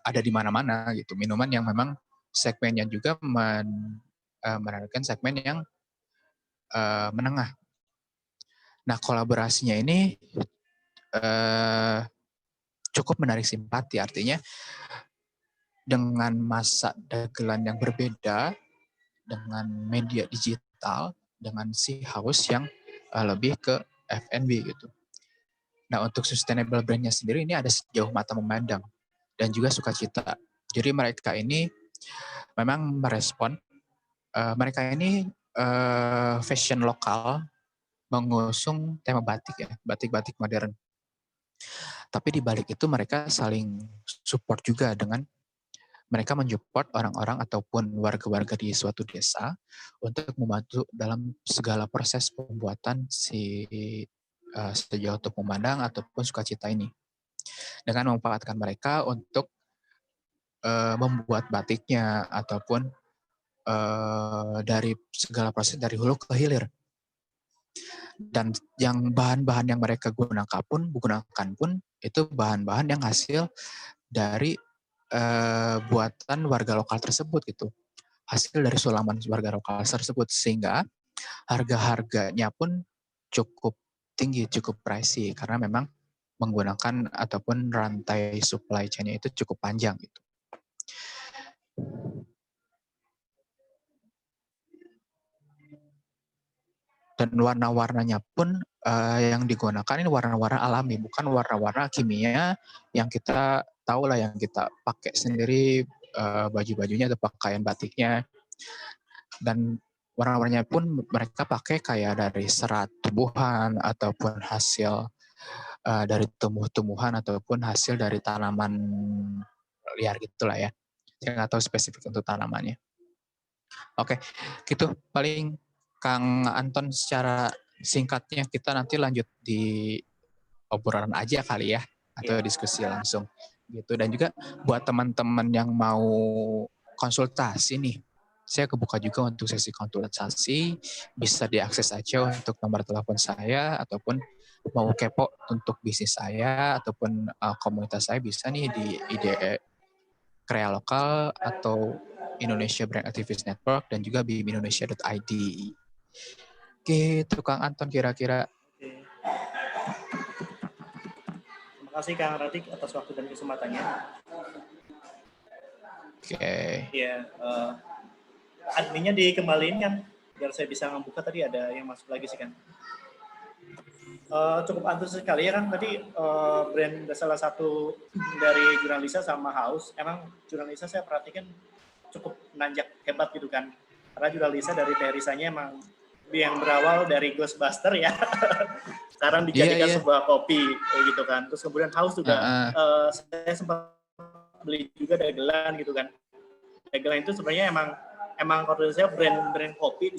ada di mana-mana gitu. Minuman yang memang segmennya juga menawarkan segmen yang menengah. Nah kolaborasinya ini cukup menarik simpati, artinya dengan masa dagelan yang berbeda, dengan media digital, dengan si Haus yang lebih ke F&B gitu. Nah untuk sustainable brand-nya sendiri ini ada sejauh mata memandang dan juga sukacita. Jadi mereka ini memang merespon, mereka ini fashion lokal mengusung tema batik ya, batik-batik modern. Tapi di balik itu mereka saling support juga dengan mereka mensupport orang-orang ataupun warga-warga di suatu desa untuk membantu dalam segala proses pembuatan sejauh untuk memandang ataupun sukacita ini. Dengan memanfaatkan mereka untuk membuat batiknya ataupun dari segala proses dari hulu ke hilir. Dan yang bahan-bahan yang mereka gunakan pun itu bahan-bahan yang hasil dari buatan warga lokal tersebut gitu, hasil dari sulaman warga lokal tersebut, sehingga harga-harganya pun cukup tinggi, cukup pricey karena memang menggunakan ataupun rantai supply chain-nya itu cukup panjang gitu. Dan warna-warnanya pun yang digunakan ini warna-warna alami, bukan warna-warna kimia yang kita tahu lah, yang kita pakai sendiri baju-bajunya atau pakaian batiknya. Dan warna-warnanya pun mereka pakai kayak dari serat tumbuhan ataupun hasil dari tumbuh-tumbuhan ataupun hasil dari tanaman liar gitulah ya. Saya nggak tahu spesifik untuk tanamannya. Oke, gitu paling Kang Anton secara singkatnya, kita nanti lanjut di obrolan aja kali ya, atau diskusi langsung gitu. Dan juga buat teman-teman yang mau konsultasi nih, saya kebuka juga untuk sesi konsultasi, bisa diakses aja untuk nomor telepon saya, ataupun mau kepo untuk bisnis saya ataupun komunitas saya bisa nih di IDE Krea Lokal atau Indonesia Brand Activist Network dan juga bimindonesia.id. Gitu Kang Anton kira-kira. Terima Terima kasih Kang Radik atas waktu dan kesempatannya. Oke. Iya, adminnya dikembaliin kan, biar saya bisa membuka. Tadi ada yang masuk lagi sih kan. Cukup antusias sekali ya kan tadi brand salah satu dari Jurnalisa sama Haus. Emang Jurnalisa saya perhatikan cukup menanjak hebat gitu kan. Karena Jurnalisa dari teorisanya emang yang berawal dari Ghostbuster ya. Sekarang dijadikan sebuah kopi gitu kan. Terus kemudian Haus juga saya sempat beli juga dagelan gitu kan. Dagelan itu sebenarnya emang kalau saya brand kopi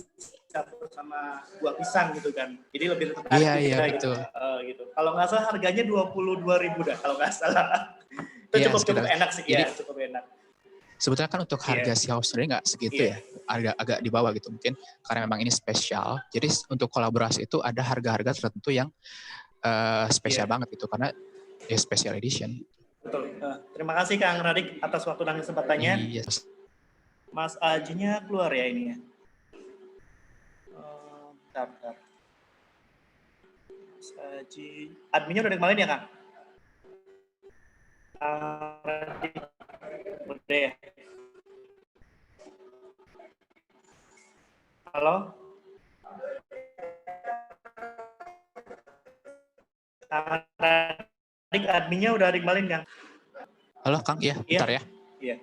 sama buah pisang gitu kan. Jadi lebih tertarik Iya, gitu. Gitu. Kalau nggak salah harganya 22.000 dah kalau nggak salah. Itu cukup enak sih ya, cukup enak. Sebetulnya kan untuk harga si House sendiri nggak segitu ya, agak di bawah gitu mungkin karena memang ini spesial. Jadi untuk kolaborasi itu ada harga-harga tertentu yang spesial banget gitu karena ya special edition. Betul. Terima kasih Kang Radik atas waktu dan kesempatannya. Iya. Mas Ajinya keluar ya ini ya. Bentar. Mas Aji, adminnya udah dikembaliin ya Kang? Udah ya. Halo? Adik adminnya udah dikembaliin Kang? Halo Kang, iya, bentar ya. Iya.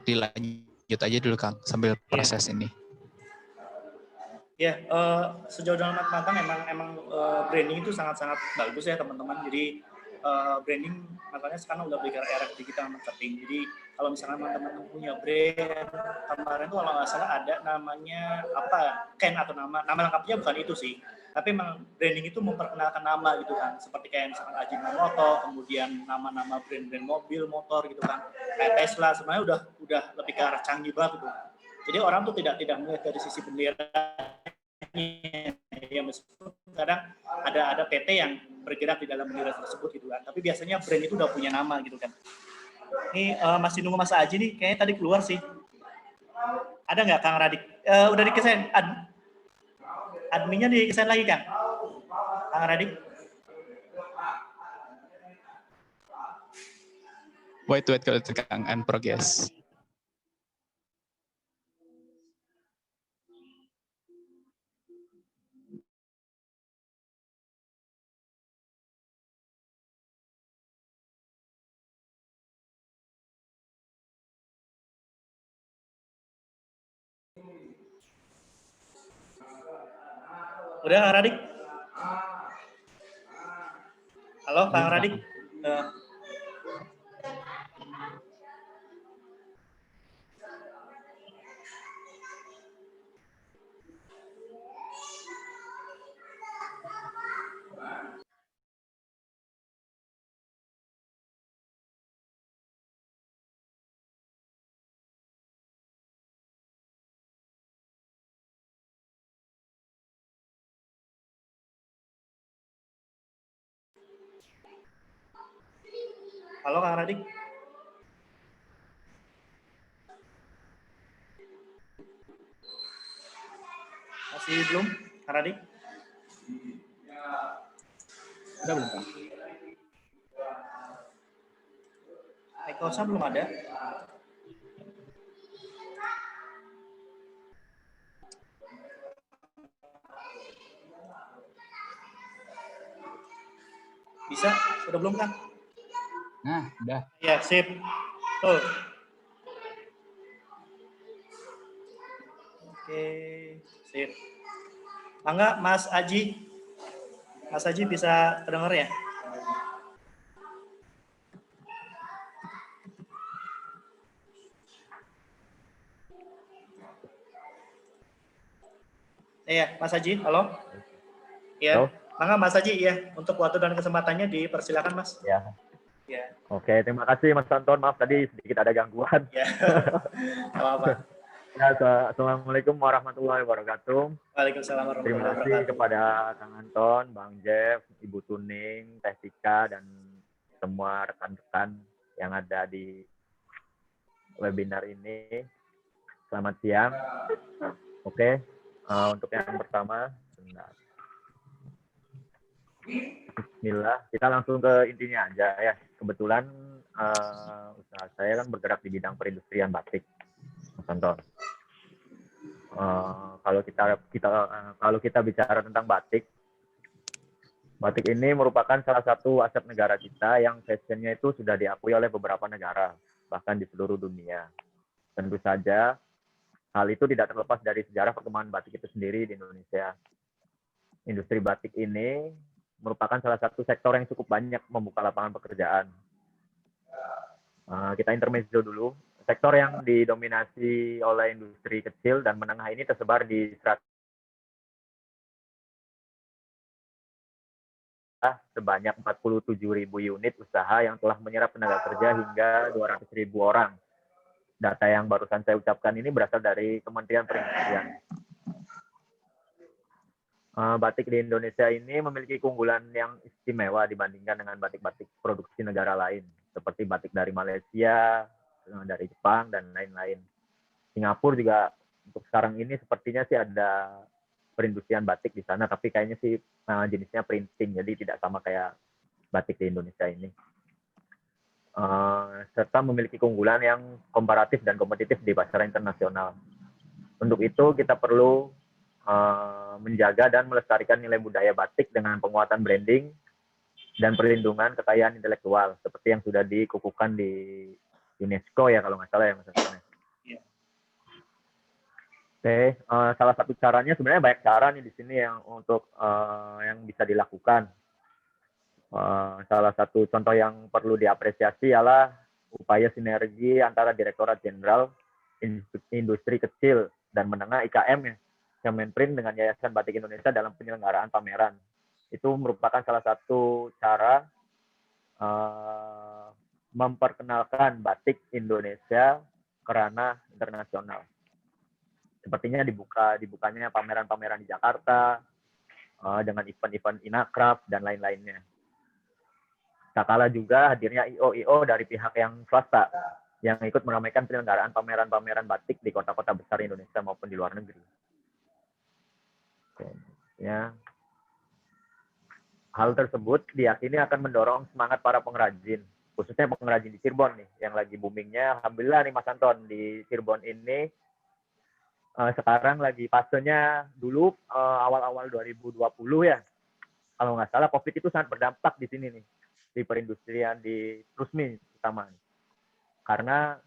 Dilanjut aja dulu Kang sambil proses ini. Ya, sejauh dalam matang emang branding itu sangat-sangat bagus ya teman-teman. Jadi branding makanya sekarang udah belajar era digital marketing. Jadi kalau misalnya teman-teman punya brand, kemarin tuh kalau nggak salah ada namanya apa Ken atau nama lengkapnya bukan itu sih. Tapi memang branding itu memperkenalkan nama gitu kan. Seperti kayak misalkan Ajinomoto, kemudian nama-nama brand-brand mobil, motor gitu kan. Kayak Tesla sebenarnya udah lebih ke arah canggih banget gitu. Jadi orang tuh tidak melihat dari sisi bendera. Ya meskipun kadang ada PT yang bergerak di dalam bendera tersebut gitu kan, tapi biasanya brand itu udah punya nama gitu kan. Ini masih nunggu Mas Aji nih, kayaknya tadi keluar sih. Ada nggak Kang Radik? Udah dikesain, adminnya dikesain lagi Kang Radik? Wait kalau Kang and progress. Udah Kang Radik? Halo Kang Radik? Halo Kang Radik? Masih belum Kang Radik? Udah belum Kang? Ekosa belum ada. Bisa? Udah belum Kang? Nah, udah. Ya, sip. Tuh. Oke, sip. Mangga Mas Aji. Mas Aji bisa terdengar ya? Iya, Mas Aji, halo? Iya. Mangga Mas Aji, ya. Untuk waktu dan kesempatannya dipersilakan Mas. Ya. Ya. Oke, terima kasih Mas Anton. Maaf tadi sedikit ada gangguan. Ya. Apa-apa. Ya, Assalamualaikum warahmatullahi wabarakatuh. Waalaikumsalam warahmatullahi wabarakatuh. Terima kasih kepada Kang Anton, Bang Jeff, Ibu Tuning, Teh Tika, dan semua rekan-rekan yang ada di webinar ini. Selamat siang. Oke, untuk yang pertama, Bentar. Bismillah, kita langsung ke intinya aja ya. Kebetulan usaha saya kan bergerak di bidang perindustrian batik, Mas Anton. Kalau kita bicara tentang batik ini merupakan salah satu aset negara kita yang fashionnya itu sudah diakui oleh beberapa negara, bahkan di seluruh dunia. Tentu saja hal itu tidak terlepas dari sejarah perkembangan batik itu sendiri di Indonesia. Industri batik ini merupakan salah satu sektor yang cukup banyak membuka lapangan pekerjaan. Kita intermezzo dulu. Sektor yang didominasi oleh industri kecil dan menengah ini tersebar di sebanyak 47.000 unit usaha yang telah menyerap tenaga kerja hingga 200.000 orang. Data yang barusan saya ucapkan ini berasal dari Kementerian Perindustrian. Batik di Indonesia ini memiliki keunggulan yang istimewa dibandingkan dengan batik-batik produksi negara lain, seperti batik dari Malaysia, dari Jepang, dan lain-lain. Singapura juga untuk sekarang ini sepertinya sih ada perindustrian batik di sana, tapi kayaknya sih jenisnya printing, jadi tidak sama kayak batik di Indonesia ini. Serta memiliki keunggulan yang komparatif dan kompetitif di pasar internasional. Untuk itu kita perlu menjaga dan melestarikan nilai budaya batik dengan penguatan branding dan perlindungan kekayaan intelektual, seperti yang sudah dikukuhkan di UNESCO ya kalau nggak salah ya Mas Anton. Oke, salah satu caranya sebenarnya banyak cara nih di sini yang untuk yang bisa dilakukan. Salah satu contoh yang perlu diapresiasi ialah upaya sinergi antara Direktorat Jenderal Industri Kecil dan Menengah IKM ya, Kemenprint dengan Yayasan Batik Indonesia dalam penyelenggaraan pameran. Itu merupakan salah satu cara memperkenalkan batik Indonesia ke ranah internasional. Sepertinya dibukanya pameran-pameran di Jakarta dengan event-event Inakraf dan lain-lainnya. Tak kalah juga hadirnya IO dari pihak yang swasta yang ikut meramaikan penyelenggaraan pameran-pameran batik di kota-kota besar Indonesia maupun di luar negeri. Ya. Hal tersebut diyakini akan mendorong semangat para pengrajin, khususnya pengrajin di Cirebon nih, yang lagi boomingnya. Alhamdulillah nih Mas Anton, di Cirebon ini sekarang lagi fasenya dulu awal-awal 2020 ya. Kalau nggak salah COVID itu sangat berdampak di sini nih, di perindustrian di Trusmi utama. Karena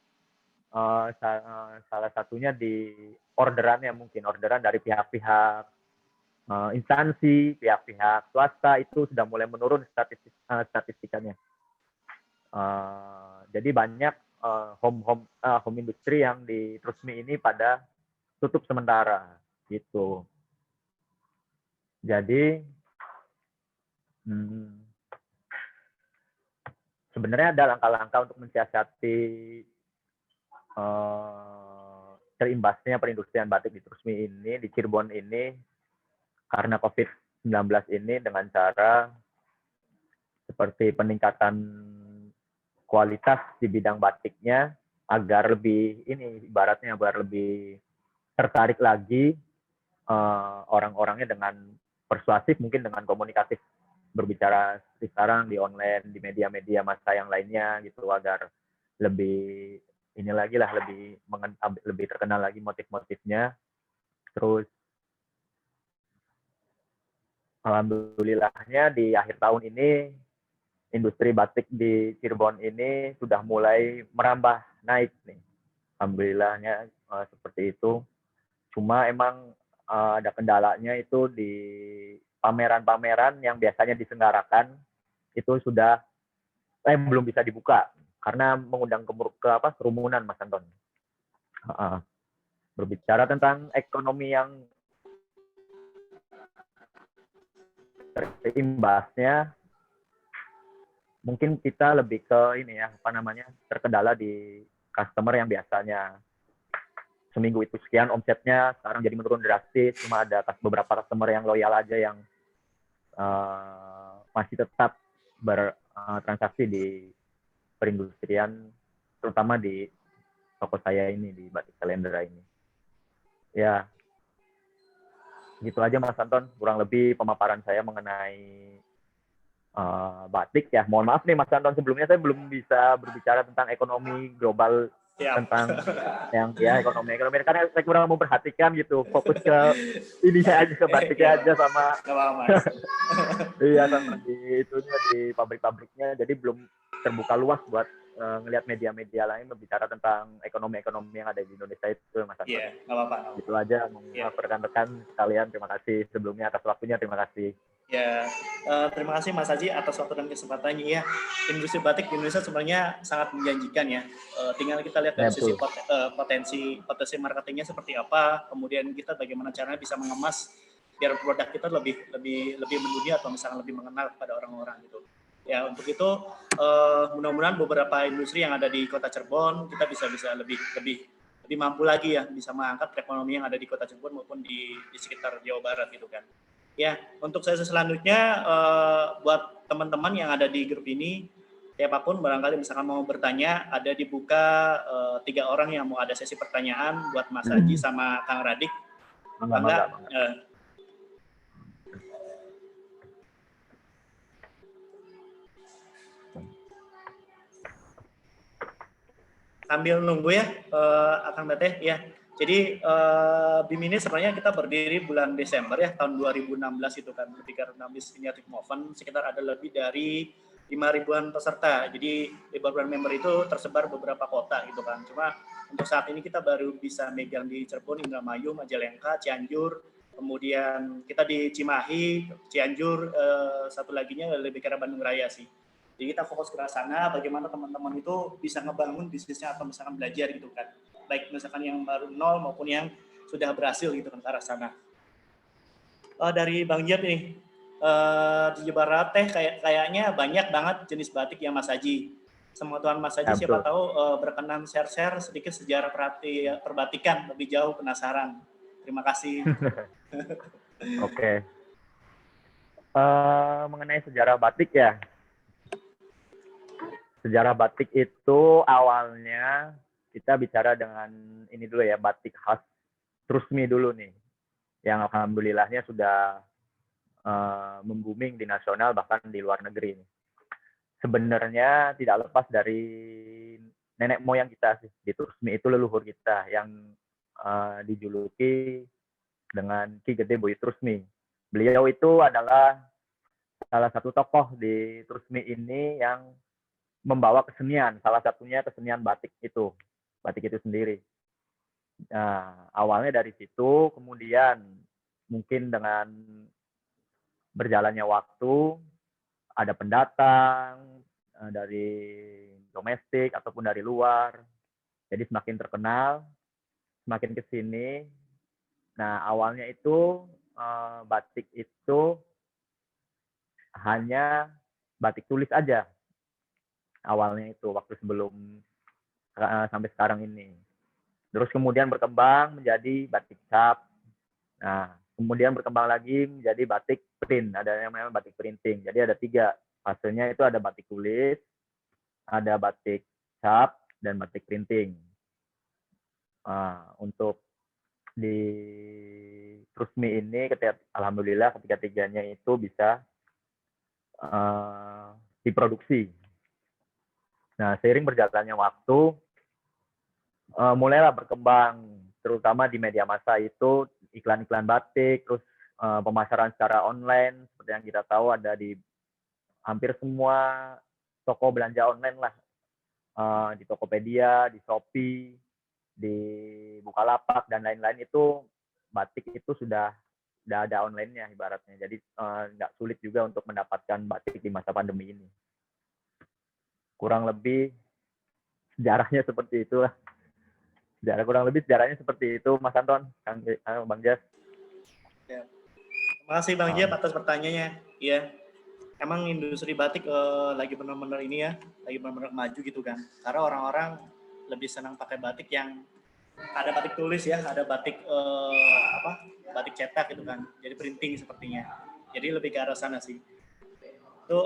salah satunya di orderan dari pihak-pihak instansi, pihak-pihak swasta itu sudah mulai menurun statistikanya. Jadi banyak home industri yang di Trusmi ini pada tutup sementara gitu. Jadi sebenarnya ada langkah-langkah untuk mensiasati terimbasnya perindustrian batik di Trusmi ini, di Cirebon ini, karena COVID-19 ini, dengan cara seperti peningkatan kualitas di bidang batiknya agar lebih tertarik lagi orang-orangnya dengan persuasif, mungkin dengan komunikatif, berbicara seperti sekarang di online, di media-media massa yang lainnya gitu, agar lebih lebih terkenal lagi motif-motifnya. Terus alhamdulillahnya di akhir tahun ini industri batik di Cirebon ini sudah mulai merambah naik nih. Alhamdulillahnya seperti itu. Cuma emang ada kendalanya itu di pameran-pameran yang biasanya diselenggarakan itu sudah belum bisa dibuka karena mengundang kerumunan, Mas Anton. Berbicara tentang ekonomi yang terimbasnya, mungkin kita lebih ke terkendala di customer yang biasanya seminggu itu sekian omsetnya, sekarang jadi menurun drastis. Cuma ada beberapa customer yang loyal aja yang masih tetap bertransaksi di perindustrian, terutama di toko saya ini, di Batik Selendra ini. Ya. Gitu aja Mas Anton, kurang lebih pemaparan saya mengenai batik ya. Mohon maaf nih Mas Anton, sebelumnya saya belum bisa berbicara tentang ekonomi global, tentang yang ya ekonomi karena saya kurang memperhatikan gitu, fokus ke ini aja, ke batiknya aja sama iya sama di itunya, di pabrik-pabriknya, jadi belum terbuka luas buat ngelihat media-media lain berbicara tentang ekonomi yang ada di Indonesia itu Mas Anton. Iya, nggak apa-apa. Itu aja, rekan-rekan sekalian, terima kasih sebelumnya atas waktunya, terima kasih. Ya, terima kasih Mas Haji atas waktu dan kesempatannya ya. Industri batik di Indonesia sebenarnya sangat menjanjikan ya. Tinggal kita lihat dari sisi potensi marketingnya seperti apa, kemudian kita bagaimana caranya bisa mengemas biar produk kita lebih mendunia atau misalnya lebih mengenal kepada orang-orang gitu. Ya, untuk itu mudah-mudahan beberapa industri yang ada di Kota Cirebon kita bisa lebih mampu lagi ya, bisa mengangkat perekonomian yang ada di Kota Cirebon maupun di sekitar Jawa Barat gitu kan. Ya, untuk sesi selanjutnya buat teman-teman yang ada di grup ini, siapapun barangkali misalkan mau bertanya, ada dibuka 3 orang yang mau ada sesi pertanyaan buat Mas Haji sama Kang Radik. Bangga. Sambil nunggu ya, Akang Teteh ya. Jadi BIM ini sebenarnya kita berdiri bulan Desember ya, tahun 2016 itu kan, lebih karena Initiative Movement, sekitar ada lebih dari 5.000-an peserta. Jadi 5.000 member itu tersebar beberapa kota gitu kan. Cuma untuk saat ini kita baru bisa megang di Cirebon, Indramayu, Majalengka, Cianjur, kemudian kita di Cimahi, Cianjur, satu laginya lebih ke Bandung Raya sih. Jadi kita fokus ke sana, bagaimana teman-teman itu bisa ngebangun bisnisnya atau misalkan belajar gitu kan. Baik misalkan yang baru nol maupun yang sudah berhasil gitu kan ke arah sana. Dari Bang Jeb nih, di Jawa Barat teh kayaknya banyak banget jenis batik yang Mas Haji. Pengetahuan Mas Haji siapa tahu berkenan share sedikit sejarah perbatikan, lebih jauh penasaran. Terima kasih. Oke. Mengenai sejarah batik ya. Sejarah batik itu awalnya kita bicara dengan ini dulu ya, batik khas Trusmi dulu nih, yang alhamdulillahnya sudah membooming di nasional bahkan di luar negeri. Sebenarnya tidak lepas dari nenek moyang kita sih, di Trusmi itu leluhur kita yang dijuluki dengan Ki Gede Boy Trusmi. Beliau itu adalah salah satu tokoh di Trusmi ini yang membawa kesenian, salah satunya kesenian batik itu sendiri. Nah, awalnya dari situ, kemudian mungkin dengan berjalannya waktu, ada pendatang dari domestik ataupun dari luar, jadi semakin terkenal, semakin ke sini. Nah, awalnya itu batik itu hanya batik tulis aja. Awalnya itu waktu sebelum sampai sekarang ini. Terus kemudian berkembang menjadi batik cap. Nah, kemudian berkembang lagi menjadi batik print. Ada yang namanya batik printing. Jadi ada 3 fasenya, itu ada batik tulis, ada batik cap, dan batik printing. Untuk di Trusmi ini, alhamdulillah ketiga-tiganya itu bisa diproduksi. Nah, seiring berjalannya waktu, mulailah berkembang, terutama di media massa itu iklan-iklan batik, terus pemasaran secara online, seperti yang kita tahu ada di hampir semua toko belanja online lah, di Tokopedia, di Shopee, di Bukalapak, dan lain-lain itu batik itu sudah ada online-nya ibaratnya, jadi nggak sulit juga untuk mendapatkan batik di masa pandemi ini. Kurang lebih sejarahnya seperti itulah. Kurang lebih sejarahnya seperti itu, Mas Anton, Bang Jas. Ya. Terima kasih Bang Jeb atas pertanyaannya. Ya, emang industri batik lagi benar-benar ini ya, lagi benar-benar maju gitu kan. Karena orang-orang lebih senang pakai batik yang ada batik tulis ya, ada batik batik cetak gitu kan. Jadi printing sepertinya. Jadi lebih ke arah sana sih. Tuh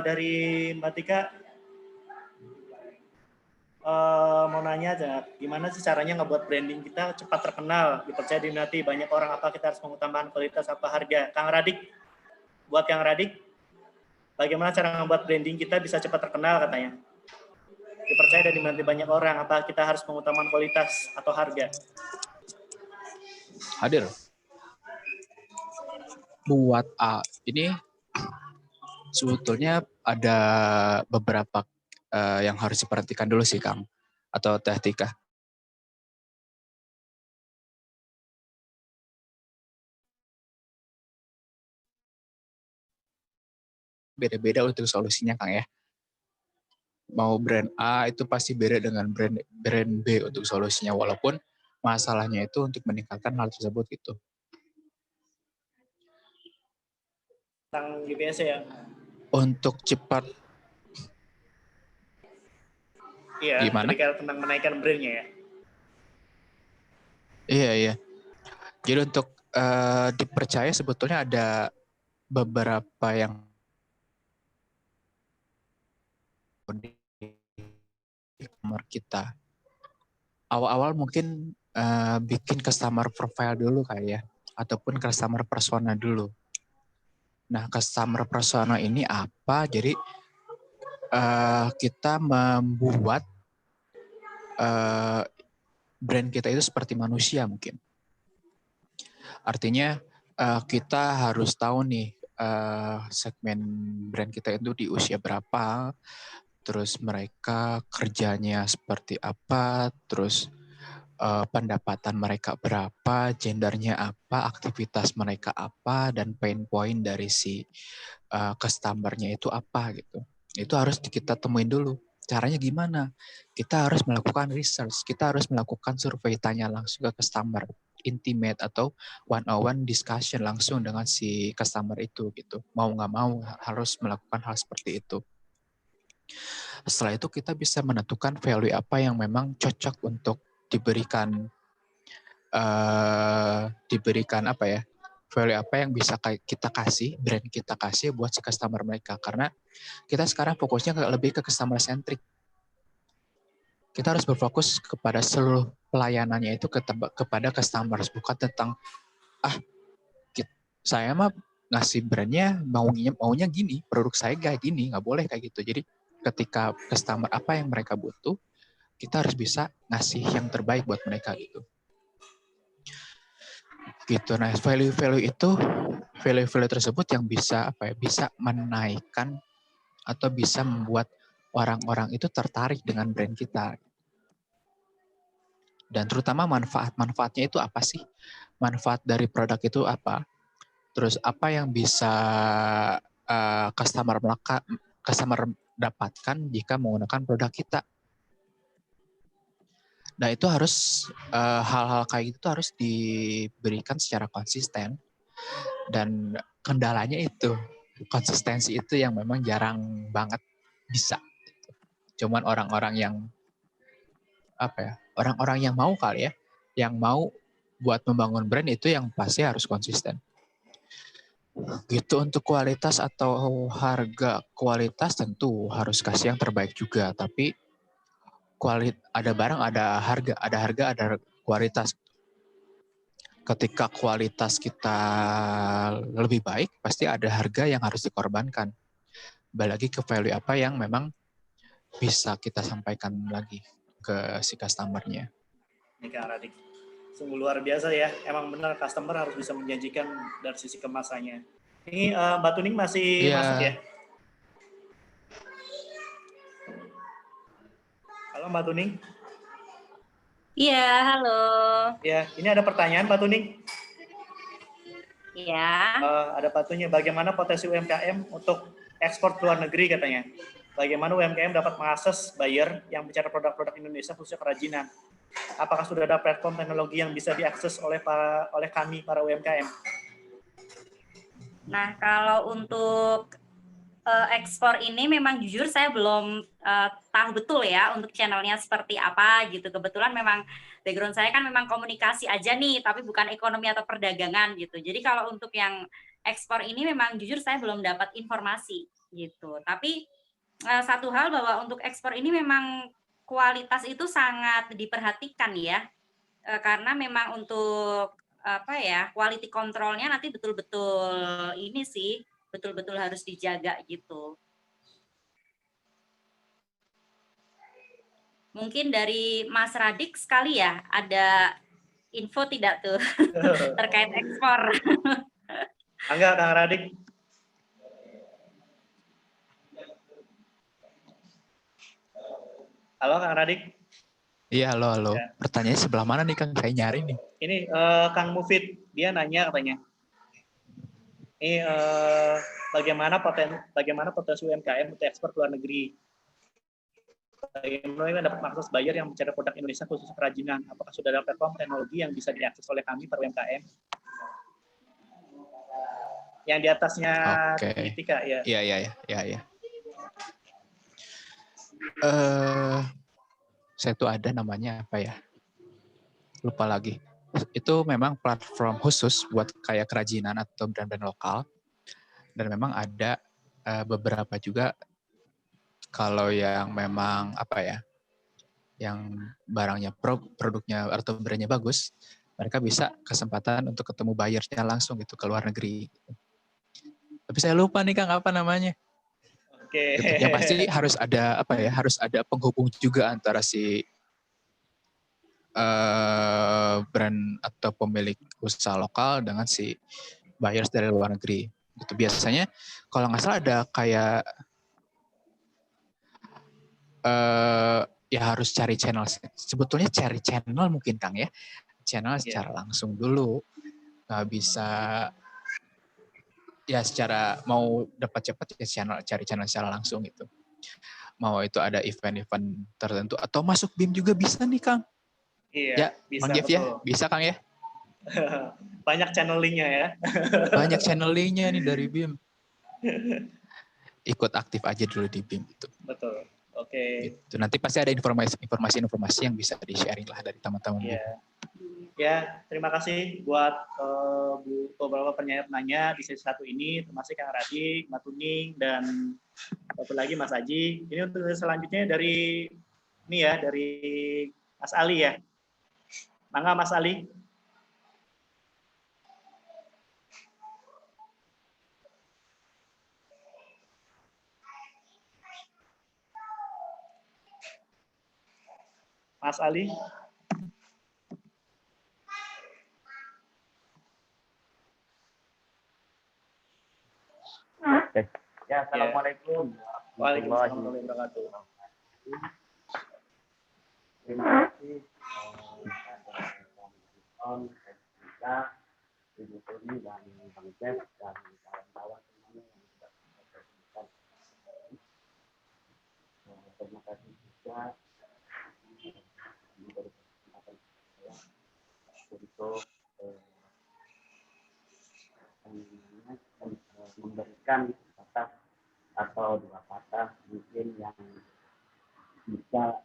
dari Mbak Tika. mau nanya aja, gimana sih caranya ngebuat branding kita cepat terkenal, dipercaya diminati banyak orang, apa kita harus mengutamakan kualitas apa harga? Kang Radik, buat Kang Radik, bagaimana cara membuat branding kita bisa cepat terkenal katanya? Dipercaya dan diminati banyak orang, apa kita harus mengutamakan kualitas atau harga? Hadir. Buat ini sebetulnya ada beberapa yang harus diperhatikan dulu sih, Kang, atau Teh Tika. Beda-beda untuk solusinya, Kang ya. Mau brand A itu pasti beda dengan brand B untuk solusinya, walaupun masalahnya itu untuk meningkatkan hal tersebut gitu. Tentang GPS ya? Untuk cepat. Iya, gimana? ketika tentang menaikkan brandnya ya. Iya. Jadi untuk dipercaya sebetulnya ada beberapa yang di customer kita. Awal-awal mungkin bikin customer profile dulu kayak ya, ataupun customer persona dulu. Nah, customer persona ini apa? Jadi kita membuat brand kita itu seperti manusia mungkin. Artinya kita harus tahu nih segmen brand kita itu di usia berapa, terus mereka kerjanya seperti apa, terus pendapatan mereka berapa, gendernya apa, aktivitas mereka apa, dan pain point dari si customer-nya itu apa gitu. Itu harus kita temuin dulu. Caranya gimana? Kita harus melakukan research, kita harus melakukan survei tanya langsung ke customer, intimate atau one-on-one discussion langsung dengan si customer itu gitu. Mau nggak mau harus melakukan hal seperti itu. Setelah itu kita bisa menentukan value apa yang memang cocok untuk diberikan apa ya, value apa yang bisa kita kasih, brand kita kasih buat si customer mereka. Karena kita sekarang fokusnya lebih ke customer centric. Kita harus berfokus kepada seluruh pelayanannya itu kepada customer, bukan tentang saya mah ngasih brandnya maunya gini, produk saya kayak gini, nggak boleh kayak gitu. Jadi ketika customer apa yang mereka butuh, kita harus bisa ngasih yang terbaik buat mereka gitu. Gitu. Nah, value tersebut yang bisa bisa menaikkan atau bisa membuat orang-orang itu tertarik dengan brand kita. Dan terutama manfaatnya itu apa sih? Manfaat dari produk itu apa? Terus apa yang bisa customer dapatkan jika menggunakan produk kita? Nah, itu harus hal-hal kayak gitu harus diberikan secara konsisten, dan kendalanya itu konsistensi itu yang memang jarang banget bisa. Cuman orang-orang yang orang-orang yang mau kali ya, yang mau buat membangun brand itu yang pasti harus konsisten. Gitu. Untuk kualitas atau harga, kualitas tentu harus kasih yang terbaik juga, tapi ada barang, ada harga, ada kualitas. Ketika kualitas kita lebih baik, pasti ada harga yang harus dikorbankan. Balik lagi ke value apa yang memang bisa kita sampaikan lagi ke si customer-nya. Ini Kang Radik, sungguh luar biasa ya. Emang benar customer harus bisa menjanjikan dari sisi kemasannya. Ini Mbak Tuning masih masuk ya? Halo Mbak Tuning. Iya, halo. Ya, ini ada pertanyaan Mbak Tuning. Iya. Ada patunya, bagaimana potensi UMKM untuk ekspor ke luar negeri katanya. Bagaimana UMKM dapat mengakses buyer yang bicara produk-produk Indonesia khususnya kerajinan. Apakah sudah ada platform teknologi yang bisa diakses oleh kami para UMKM? Nah, kalau untuk ekspor ini memang jujur saya belum tahu betul ya untuk channelnya seperti apa gitu. Kebetulan memang background saya kan memang komunikasi aja nih, tapi bukan ekonomi atau perdagangan gitu. Jadi kalau untuk yang ekspor ini memang jujur saya belum dapat informasi gitu. Tapi satu hal bahwa untuk ekspor ini memang kualitas itu sangat diperhatikan ya, karena memang untuk quality control-nya nanti betul-betul ini sih, betul-betul harus dijaga gitu. Mungkin dari Mas Radik sekali ya, ada info tidak tuh terkait ekspor? Enggak, Kang Radik. Halo, Kang Radik. Iya, halo. Ya. Pertanyaannya sebelah mana nih, Kang? Saya nyari nih. Ini Kang Mufid, dia nanya katanya. Ini bagaimana potensi UMKM untuk ekspor ke luar negeri? Bagaimana dapat mengakses buyer yang mencari produk Indonesia khusus kerajinan? Apakah sudah ada platform teknologi yang bisa diakses oleh kami para UMKM? Yang di atasnya Itika ya. Iya. Saya tuh ada namanya apa ya? Lupa lagi. Itu memang platform khusus buat kayak kerajinan atau brand-brand lokal. Dan memang ada beberapa juga kalau yang memang apa ya, yang barangnya produknya atau brandnya bagus, mereka bisa kesempatan untuk ketemu buyernya langsung gitu ke luar negeri. Tapi saya lupa nih Kang apa namanya. Oke. Gitu. Yang pasti harus ada apa ya, harus ada penghubung juga antara si brand atau pemilik usaha lokal dengan si buyers dari luar negeri. Gitu. Biasanya kalau nggak salah ada kayak ya harus cari channel. Sebetulnya cari channel mungkin Kang ya. Channel secara langsung dulu. Nggak bisa ya secara mau dapat cepat ya cari channel secara langsung gitu. Mau itu ada event-event tertentu atau masuk BIM juga bisa nih Kang. Iya, ya, bisa Mang Jeff ya, bisa Kang ya. Banyak channelingnya ya. Banyak channelingnya nih dari BIM. Ikut aktif aja dulu di BIM itu. Betul. Oke. Gitu. Nanti pasti ada informasi-informasi yang bisa di-sharing lah dari teman-teman. Iya. Ya, terima kasih buat beberapa penanya di sesi 1 ini, termasuk Kang Radik, Mbak Tuning, dan satu lagi Mas Aji. Ini untuk selanjutnya dari Mas Ali ya. Mangga Mas Ali. Mas Ali. Ya, assalamualaikum. Waalaikumsalam warahmatullahi wabarakatuh. Terima kasih Ibu Tony dan Bang Jeff dan kawan-kawan semuanya yang sudah berpartisipasi. Terima kasih juga memberi kesempatan saya untuk memberikan kata atau 2 kata mungkin yang bisa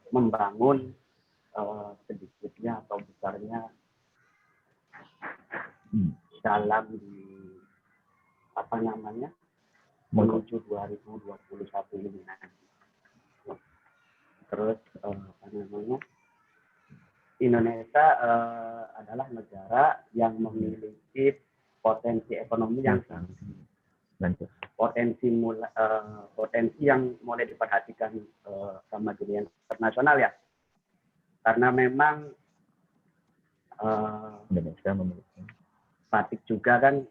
membangun sedikitnya atau besarnya dalam menuju 2021 ini nanti. Terus Indonesia adalah negara yang memiliki potensi ekonomi yang potensi yang mulai diperhatikan sama dunia internasional ya, karena memang Indonesia memiliki batik juga kan,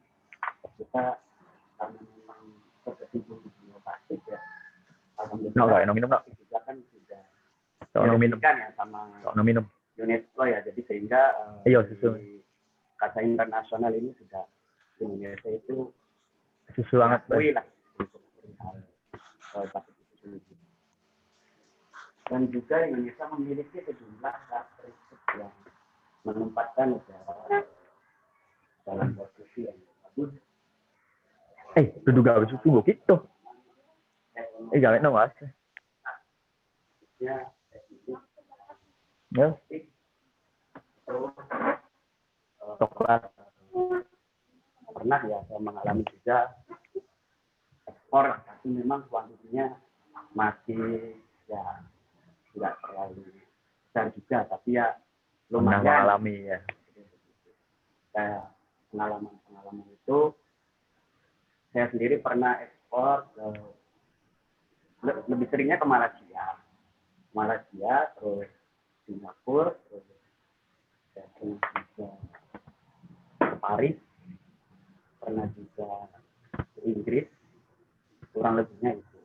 kita karena memang berkecimpung di dunia batik ya, alhamdulillah juga kan sudah diresmikan ya sama UNESCO ya, jadi sehingga di kata internasional ini sudah Indonesia itu susu sangat baik lah untuk perihal batik itu sendiri. Dan juga Indonesia memiliki sejumlah karakteristik yang menempatkan negara dalam posisi yang bagus. Itu juga harus susu gitu. Jangan nongas. Ya. Coklat. Pernah ya saya mengalami juga ekspor, tapi memang kuantitinya masih ya tidak terlalu besar juga, tapi ya Pernah lumayan. mengalami ya. Kayak pengalaman itu, saya sendiri pernah ekspor ke, lebih seringnya ke Malaysia, terus Singapura, terus saya pernah juga ke Paris, pernah juga ke Inggris, kurang lebihnya itu.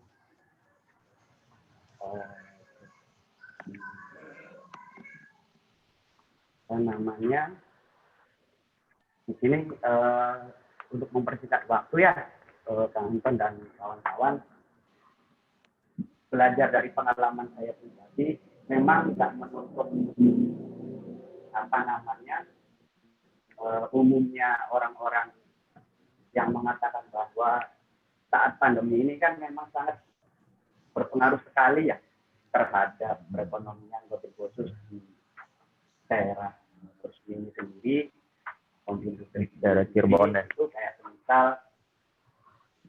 Namanya di sini untuk mempersingkat waktu ya, Kang Anton dan kawan-kawan, belajar dari pengalaman saya pribadi, memang tidak menutup umumnya orang-orang yang mengatakan bahwa saat pandemi ini kan memang sangat berpengaruh sekali ya terhadap perekonomian lebih khusus di daerah terus ini sendiri, industri Daerah Cirebon ya. itu kayak misal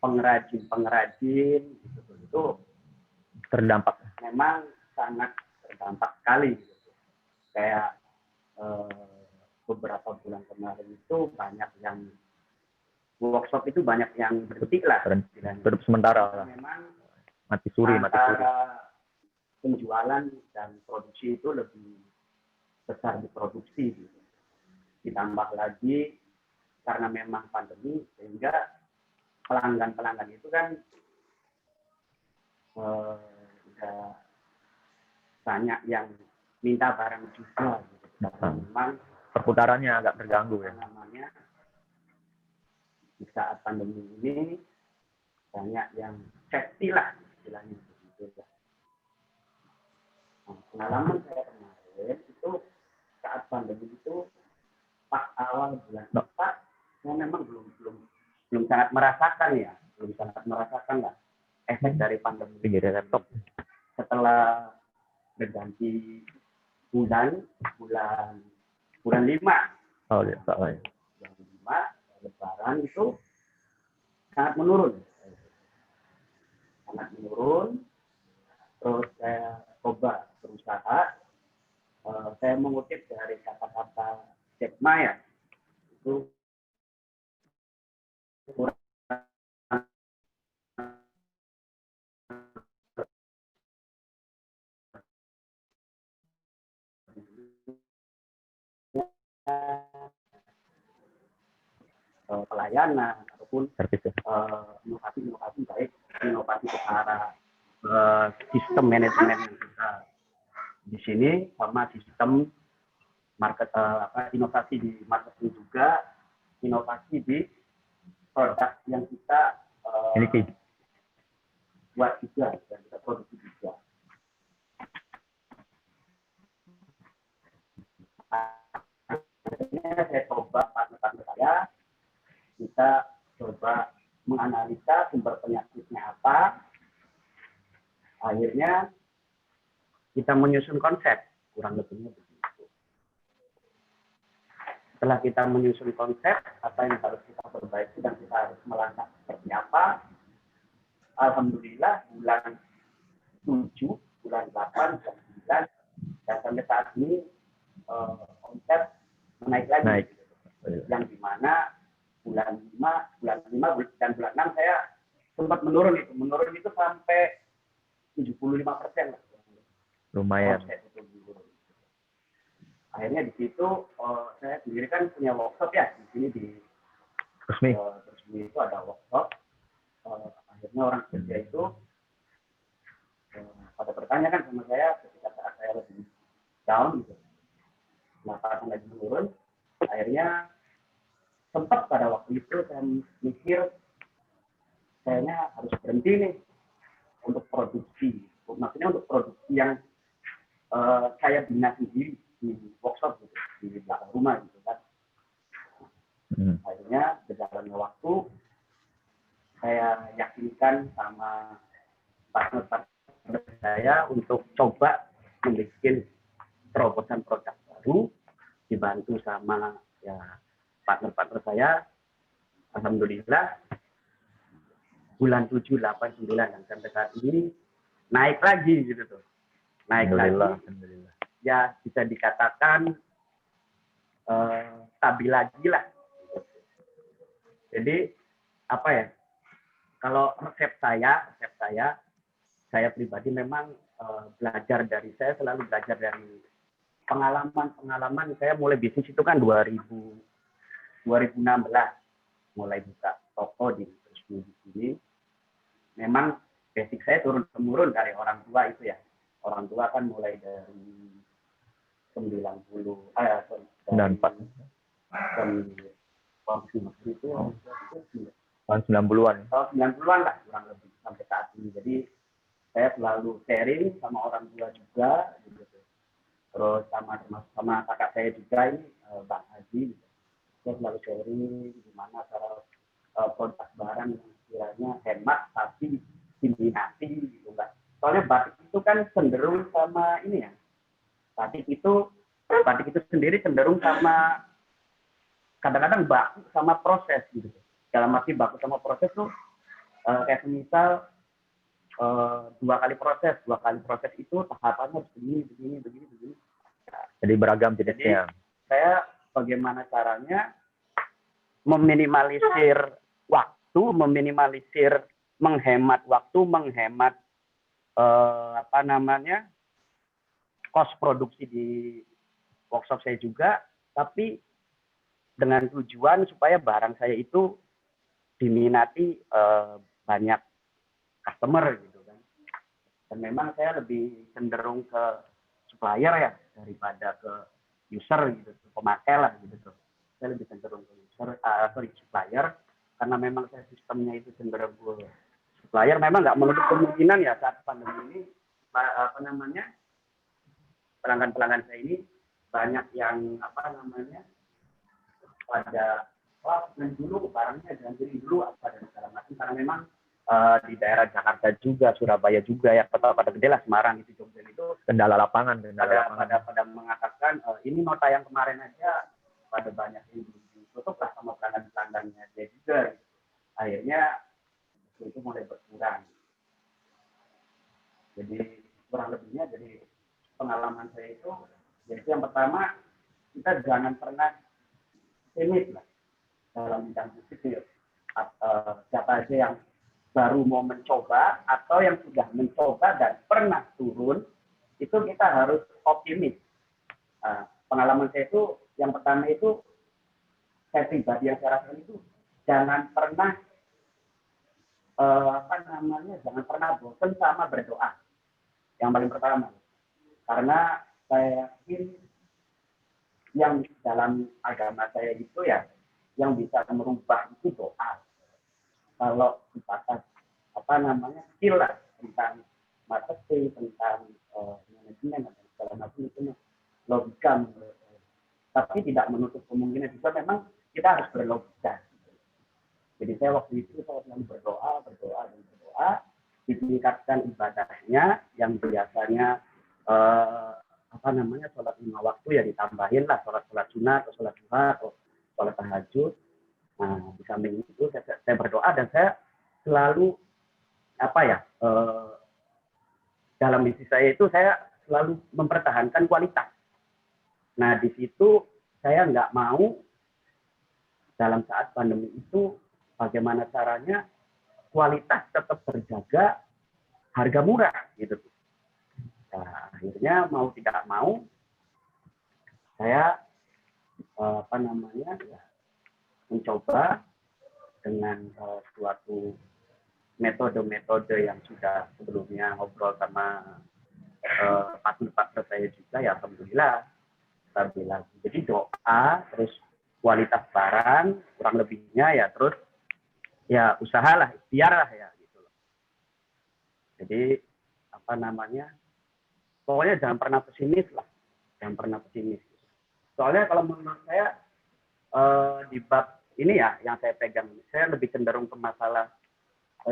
pengrajin itu Terdampak. memang sangat terdampak sekali gitu. Kayak beberapa bulan kemarin itu banyak yang workshop itu banyak yang berhenti lah. Tutup sementara lah. Memang Mati suri. antara penjualan dan produksi itu lebih besar di produksi gitu. Ditambah lagi karena memang pandemi, sehingga pelanggan itu kan udah banyak yang minta barang juga gitu. Karena memang Perputarannya agak terganggu ya. namanya di saat pandemi ini banyak yang safety lah istilahnya gitu. Nah, pengalaman saya kemarin itu saat pandemi itu pas awal bulan 4, saya memang belum sangat merasakan lah efek dari pandemi. Pinggir laptop. Setelah berganti bulan 5. Oh ya, salah ya. Bulan 5, Lebaran itu sangat menurun. Terus saya coba berusaha, saya mengutip dari kata-kata Jack Ma ya, itu kurang pelayanan ataupun inovasi baik inovasi secara sistem manajemen kita di sini, sama sistem inovasi di marketing juga, inovasi di produk yang kita buat juga dan kita produksi juga. Akhirnya saya coba partner saya, kita coba menganalisa sumber penyakitnya apa. Akhirnya kita menyusun konsep, kurang lebihnya begitu. Setelah kita menyusun konsep, apa yang harus kita perbaiki dan kita harus melangkah seperti apa, alhamdulillah bulan 7, bulan 8, bulan 9, dan sampai saat ini konsep menaik lagi. Yang dimana bulan 5 dan bulan 6 saya sempat menurun itu sampai 75%. Lumayan. Akhirnya di situ saya sendiri kan punya workshop ya di sini di Resmi itu ada workshop. Akhirnya orang kerja itu pada bertanya kan sama saya ketika saat saya lebih down gitu, kenapa lagi menurun. Akhirnya sempat pada waktu itu saya mikir kayaknya harus berhenti nih untuk produksi, maksudnya untuk produksi yang saya bina sendiri di workshop gitu, di belakang rumah gitu kan. Akhirnya berjalannya waktu, saya yakinkan sama partner saya untuk coba membuat terobosan produk baru, dibantu sama ya partner saya. Alhamdulillah bulan 7, 8, 9 dan sampai saat ini naik lagi gitu tuh. naik Alhamdulillah. lagi, ya bisa dikatakan stabil lagi lah. Jadi apa ya? Kalau resep saya pribadi memang saya selalu belajar dari pengalaman saya mulai bisnis itu kan 2016 mulai buka toko di sini. Memang basic saya turun temurun dari orang tua itu ya. Orang tua kan mulai dari 94 itu Tahun 90-an. tahun 90-an lah kurang lebih sampai saat ini. Jadi saya selalu sharing sama orang tua juga gitu. Terus sama kakak saya juga ini Bang Haji gitu. Saya selalu sharing gimana cara produk barang yang istilahnya hemat tapi diminati gitu kan. Soalnya batik itu kan cenderung sama ini ya. Batik itu sendiri cenderung sama kadang-kadang baku sama proses gitu. Dalam arti baku sama proses tuh kayak misal 2 kali proses itu tahapannya harus begini. Jadi beragam jenisnya. Saya bagaimana caranya meminimalisir waktu, menghemat waktu, menghemat cost produksi di workshop saya juga, tapi dengan tujuan supaya barang saya itu diminati banyak customer gitu kan. Dan memang saya lebih cenderung ke supplier ya daripada ke user gitu, pemakai lah gitu. Saya lebih cenderung ke supplier karena memang saya sistemnya itu cenderung ke supplier. Memang nggak menutup kemungkinan ya saat pandemi ini pelanggan-pelanggan saya ini banyak yang pada nanti dulu barangnya jangan beli dulu apa dan segala macam karena memang di daerah Jakarta juga, Surabaya juga ya, kota-kota gede lah, Semarang itu, Jogja itu Kendala lapangan. Pada mengatakan ini nota yang kemarin aja pada banyak yang ditutup lah sama pelanggan-pelanggannya dia juga. Akhirnya itu mulai berkurang. Jadi kurang lebihnya jadi pengalaman saya itu, jadi yang pertama kita jangan pernah pesimis lah dalam bidang musik. Siapa aja yang baru mau mencoba atau yang sudah mencoba dan pernah turun, itu kita harus optimis. Pengalaman saya itu yang pertama itu saya pribadi yang saya rasakan itu jangan pernah jangan pernah bosan sama berdoa. Yang paling pertama, karena saya yakin yang dalam agama saya itu ya yang bisa merubah itu doa. Kalau dibatas skill lah tentang marketing, tentang manajemen dan segala macam itu logika menurut saya. Tapi tidak menutup kemungkinan juga memang kita harus berlogika. Jadi saya waktu itu saya selalu berdoa, ditingkatkan ibadahnya yang biasanya sholat 5 waktu ya ditambahin lah sholat sunnah atau sholat duha atau sholat tahajud. Nah, di samping itu saya berdoa dan saya selalu dalam misi saya itu saya selalu mempertahankan kualitas. Nah, di situ saya nggak mau dalam saat pandemi itu bagaimana caranya kualitas tetap terjaga, harga murah gitu. Nah, akhirnya mau tidak mau saya mencoba dengan suatu metode-metode yang sudah sebelumnya ngobrol sama partner saya juga ya, alhamdulillah stabil lagi. Jadi doa, terus kualitas barang kurang lebihnya ya, terus ya usahalah, ikhtiar lah ya gitu loh. Jadi pokoknya jangan pernah pesimis lah, jangan pernah pesimis. Soalnya kalau menurut saya di bab ini ya yang saya pegang, saya lebih cenderung ke masalah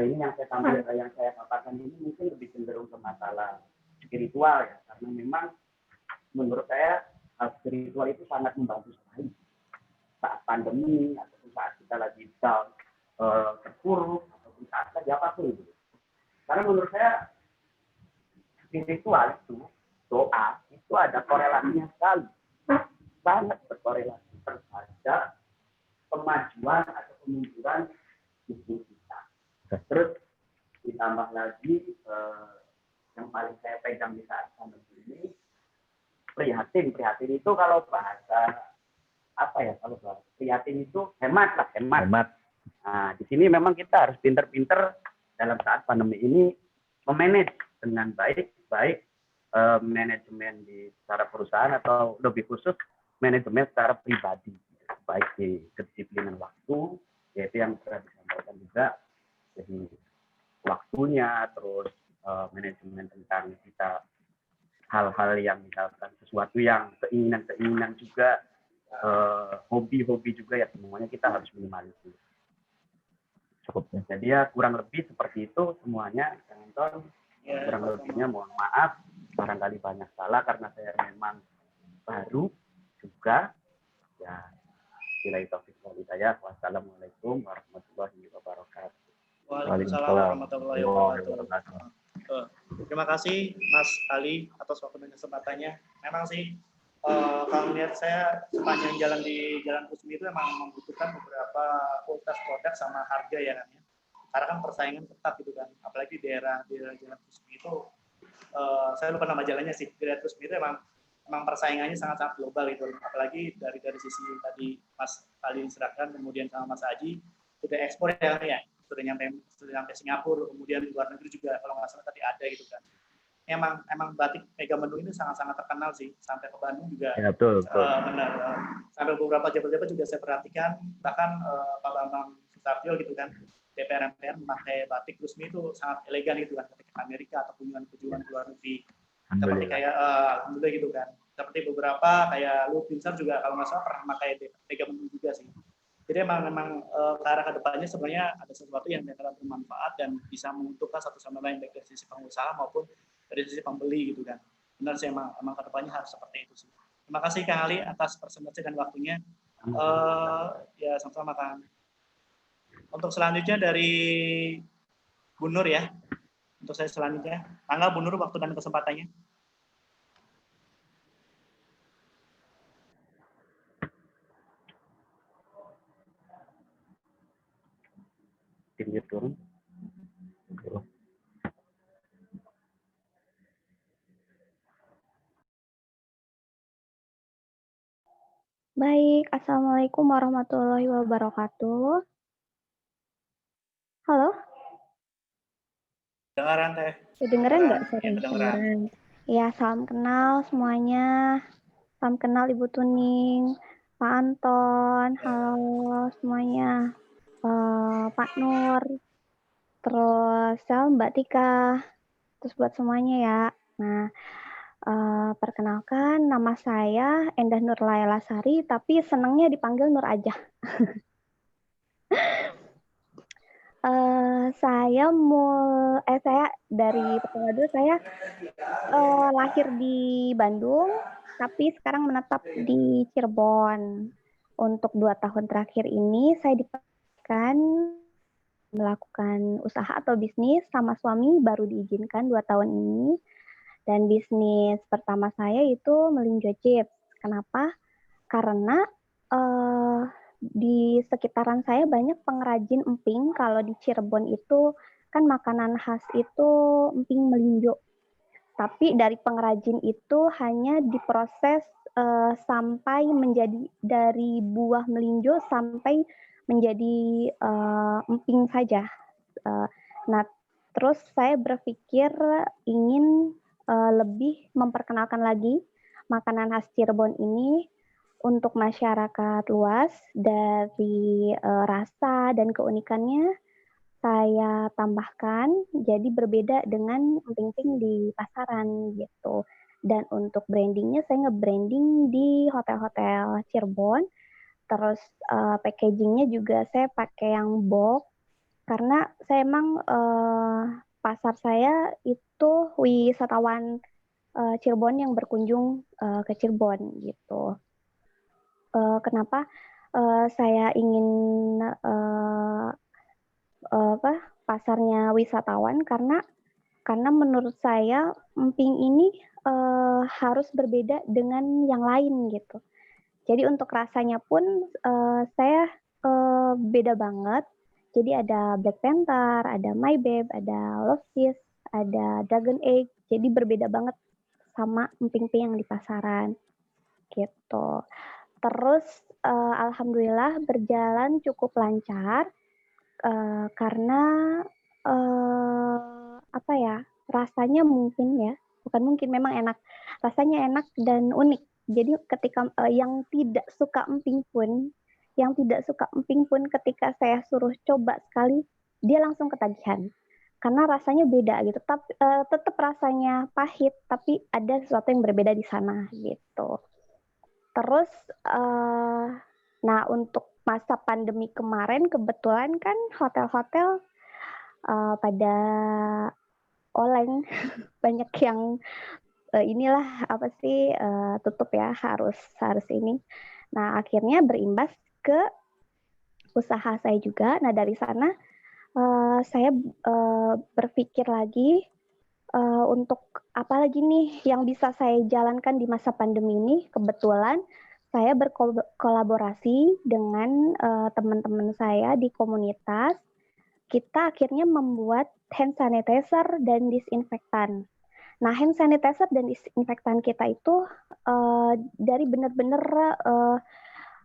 ini yang saya tampil, yang saya katakan ini mungkin lebih cenderung ke masalah spiritual ya, karena memang menurut saya hal spiritual itu sangat membantu sekali saat pandemi ataupun saat kita lagi down, terpuruk ataupun saat apapun itu. Karena menurut saya spiritual itu doa itu ada korelasinya sekali, sangat berkorelasi terhadap kemajuan atau kemunduran bisnis kita. Terus ditambah lagi yang paling saya pegang di saat pandemi ini, prihatin itu kalau bahasa apa ya, kalau bahasa prihatin itu hemat. Nah, di sini memang kita harus pinter-pinter dalam saat pandemi ini memanage dengan baik manajemen di secara perusahaan atau lebih khusus manajemen secara pribadi, baik di kedisiplinan waktu, yaitu yang sudah disampaikan juga, jadi waktunya, terus manajemen tentang kita hal-hal yang misalkan sesuatu yang keinginan juga, hobi juga, ya semuanya kita harus minimalisir. Cukupnya. Jadi ya kurang lebih seperti itu semuanya, Kang Anton. Kurang lebihnya mohon maaf, barangkali banyak salah karena saya memang baru juga. Ya, bila taufik wal hidayah. Wassalamualaikum warahmatullahi wabarakatuh. Waalaikumsalam warahmatullahi wabarakatuh. Terima kasih Mas Ali atas waktu dan kesempatannya. Memang sih kalau melihat saya sepanjang jalan di Jalan Kusmi itu memang membutuhkan beberapa kualitas produk sama harga ya kan ya. Karena kan persaingan ketat gitu kan, apalagi di daerah Jalan Kusmi itu, saya lupa nama jalannya sih, di daerah Kusmi itu memang persaingannya sangat-sangat global gitu, apalagi dari sisi tadi Mas Ali serahkan, kemudian sama Mas Haji, sudah ekspor ya, sudah nyampe Singapura, kemudian di luar negeri juga kalau nggak salah tadi ada gitu kan. Emang batik Megamendung ini sangat-sangat terkenal sih, sampai ke Bandung juga. Ya, betul. Benar. Sampai beberapa jabat-jabat juga saya perhatikan, bahkan Pak Bambang Susatyo gitu kan, DPR MPR memakai batik Kusmi itu sangat elegan gitu kan, ketika ke Amerika atau kunjungan ke luar negeri. Seperti kayak alhamdulillah gitu kan. Seperti beberapa kayak Luhut Binsar juga kalau nggak salah pernah memakai Megamendung juga sih. Jadi memang ke arah kedepannya sebenarnya ada sesuatu yang dapat bermanfaat dan bisa menguntungkan satu sama lain, baik dari sisi pengusaha maupun dari sisi pembeli gitu kan. Benar sih emang kedepannya harus seperti itu sih. Terima kasih Kang Ali atas presentasi dan waktunya. Ya sama-sama Kang. Untuk selanjutnya dari Bu Nur ya. Untuk saya selanjutnya, tanggal Bu Nur waktu dan kesempatannya. Timnya turun. Baik, Assalamualaikum warahmatullahi wabarakatuh. Halo? Dengaran Teh. Kedengeran nggak? Ya, kedengeran. Ya, salam kenal semuanya. Salam kenal Ibu Tuning, Pak Anton, halo semuanya. Pak Nur, terus salam Mbak Tika, terus buat semuanya ya. Nah, perkenalkan nama saya Endah Nurlaila Sari, tapi senangnya dipanggil Nur aja. Saya dari pertama dulu saya lahir di Bandung, tapi sekarang menetap di Cirebon. Untuk 2 tahun terakhir ini saya dipastikan melakukan usaha atau bisnis sama suami, baru diizinkan 2 tahun ini. Dan bisnis pertama saya itu melinjo chips. Kenapa? Karena di sekitaran saya banyak pengrajin emping. Kalau di Cirebon itu kan makanan khas itu emping melinjo. Tapi dari pengrajin itu hanya diproses sampai menjadi dari buah melinjo sampai menjadi emping saja. Nah, terus saya berpikir ingin lebih memperkenalkan lagi makanan khas Cirebon ini untuk masyarakat luas. Dari rasa dan keunikannya saya tambahkan jadi berbeda dengan emping-emping di pasaran gitu. Dan untuk brandingnya saya nge-branding di hotel-hotel Cirebon. Terus packagingnya juga saya pakai yang box karena saya emang pasar saya itu wisatawan Cirebon yang berkunjung ke Cirebon gitu. Kenapa saya ingin pasarnya wisatawan, karena menurut saya emping ini harus berbeda dengan yang lain gitu. Jadi untuk rasanya pun saya beda banget. Jadi ada Black Panther, ada My Babe, ada Love Kiss, ada Dragon Egg. Jadi berbeda banget sama emping-emping yang di pasaran gitu. Terus alhamdulillah berjalan cukup lancar karena apa ya, rasanya mungkin ya, bukan mungkin, memang enak. Rasanya enak dan unik. Jadi ketika yang tidak suka emping pun ketika saya suruh coba sekali, dia langsung ketagihan. Karena rasanya beda gitu. Tetap rasanya pahit, tapi ada sesuatu yang berbeda di sana gitu. Terus, nah untuk masa pandemi kemarin kebetulan kan hotel-hotel pada oleng, banyak yang inilah apa sih tutup ya, harus ini. Nah akhirnya berimbas ke usaha saya juga. Nah dari sana saya berpikir lagi untuk apa lagi nih yang bisa saya jalankan di masa pandemi ini. Kebetulan saya berkolaborasi dengan teman-teman saya di komunitas. Kita akhirnya membuat hand sanitizer dan disinfektan. Nah, hand sanitizer dan disinfektan kita itu dari benar-benar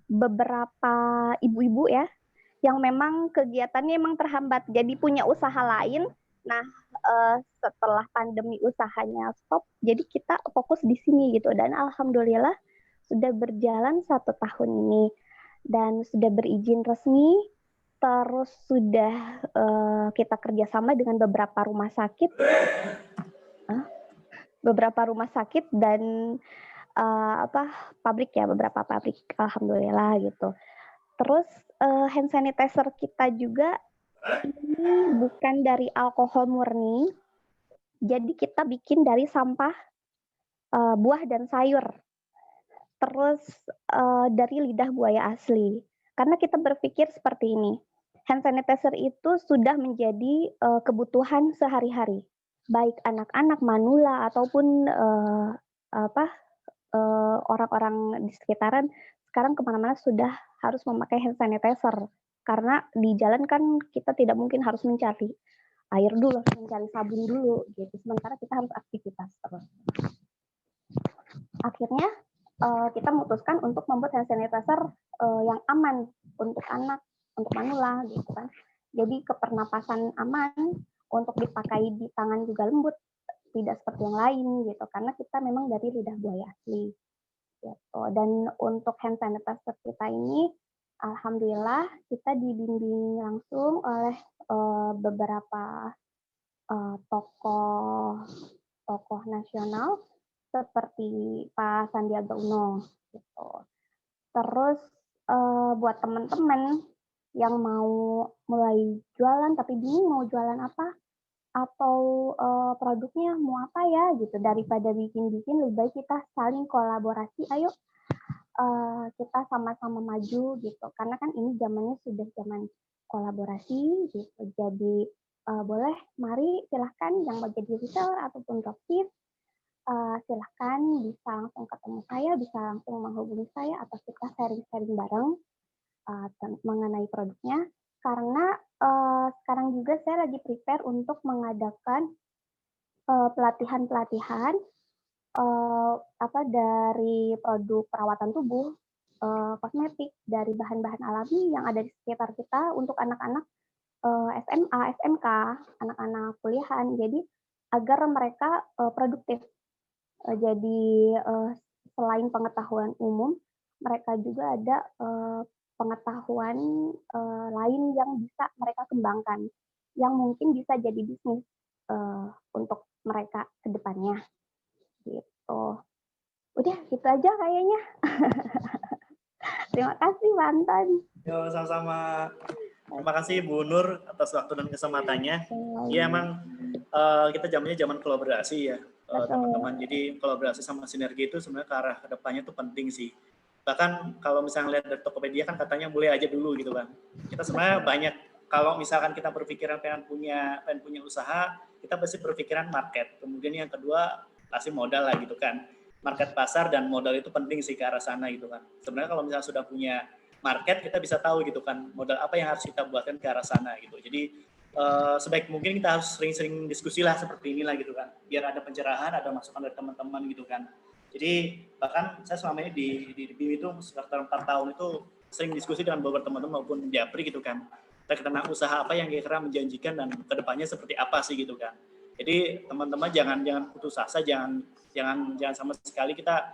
beberapa ibu-ibu ya, yang memang kegiatannya memang terhambat, jadi punya usaha lain. Nah, setelah pandemi usahanya stop, jadi kita fokus di sini gitu. Dan alhamdulillah sudah berjalan 1 tahun ini dan sudah berizin resmi. Terus sudah kita kerjasama dengan beberapa rumah sakit, dan pabrik ya, beberapa pabrik, alhamdulillah gitu. Terus hand sanitizer kita juga ini bukan dari alkohol murni, jadi kita bikin dari sampah buah dan sayur. Terus dari lidah buaya asli. Karena kita berpikir seperti ini, hand sanitizer itu sudah menjadi kebutuhan sehari-hari, baik anak-anak, manula ataupun orang-orang di sekitaran. Sekarang kemana-mana sudah harus memakai hand sanitizer, karena di jalan kan kita tidak mungkin harus mencari air dulu, mencari sabun dulu gitu. Sementara kita harus aktivitas terus. Akhirnya kita memutuskan untuk membuat hand sanitizer yang aman untuk anak, untuk manula gitu kan. Jadi kepernapasan aman, untuk dipakai di tangan juga lembut, tidak seperti yang lain gitu, karena kita memang dari lidah buaya asli gitu. Dan untuk hand sanitizer kita ini alhamdulillah kita dibimbing langsung oleh beberapa tokoh nasional seperti Pak Sandiaga Uno gitu. Terus buat teman-teman yang mau mulai jualan tapi bingung mau jualan apa atau produknya mau apa ya gitu, daripada bikin-bikin lebih baik kita saling kolaborasi. Ayo kita sama-sama maju gitu, karena kan ini zamannya sudah zaman kolaborasi gitu. Jadi boleh, mari silahkan yang mau jadi reseller ataupun dropship, silahkan bisa langsung ketemu saya, bisa langsung menghubungi saya, atau kita sharing-sharing bareng mengenai produknya. Karena sekarang juga saya lagi prepare untuk mengadakan pelatihan-pelatihan dari produk perawatan tubuh, kosmetik dari bahan-bahan alami yang ada di sekitar kita untuk anak-anak SMA, SMK, anak-anak kuliahan. Jadi agar mereka produktif. Jadi selain pengetahuan umum, mereka juga ada pengetahuan lain yang bisa mereka kembangkan, yang mungkin bisa jadi bisnis untuk mereka ke depannya. Gitu. Udah, gitu aja kayaknya. Terima kasih, Pak Anton. Yo, sama-sama. Terima kasih Bu Nur atas waktu dan kesempatannya. Iya, emang kita zamannya zaman kolaborasi ya, teman-teman. Jadi kolaborasi sama sinergi itu sebenarnya ke arah kedepannya itu penting sih. Bahkan kalau misalnya lihat dari Tokopedia kan katanya mulai aja dulu gitu kan. Kita sebenarnya banyak, kalau misalkan kita berpikiran pengen punya usaha, kita pasti berpikiran market. Kemudian yang kedua kasih modal lah gitu kan. Market pasar dan modal itu penting sih ke arah sana gitu kan. Sebenarnya kalau misalnya sudah punya market, kita bisa tahu gitu kan modal apa yang harus kita buatkan ke arah sana gitu. Jadi sebaik mungkin kita harus sering-sering diskusi lah seperti inilah gitu kan, biar ada pencerahan, ada masukan dari teman-teman gitu kan. Jadi bahkan saya selama ini di BIM itu sekitar 4 tahun itu sering diskusi dengan beberapa teman-teman maupun di APRI gitu kan, terkait tentang usaha apa yang kira-kira menjanjikan dan kedepannya seperti apa sih gitu kan. Jadi teman-teman jangan putus asa, jangan sama sekali kita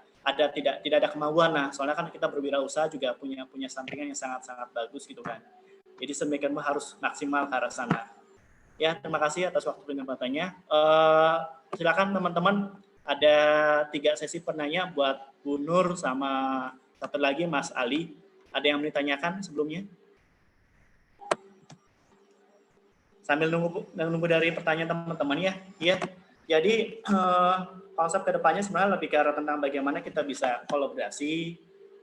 tidak ada kemauan. Nah, soalnya kan kita berwirausaha juga punya sampingan yang sangat bagus gitu kan. Jadi sedemikian harus maksimal ke arah sana. Ya, terima kasih atas waktu penyampaiannya. Silakan teman-teman, ada 3 sesi penanya buat Bu Nur sama satu lagi Mas Ali. Ada yang mau ditanyakan sebelumnya? Sambil nunggu dari pertanyaan teman-teman ya. Iya. Jadi konsep kedepannya sebenarnya lebih ke arah tentang bagaimana kita bisa kolaborasi.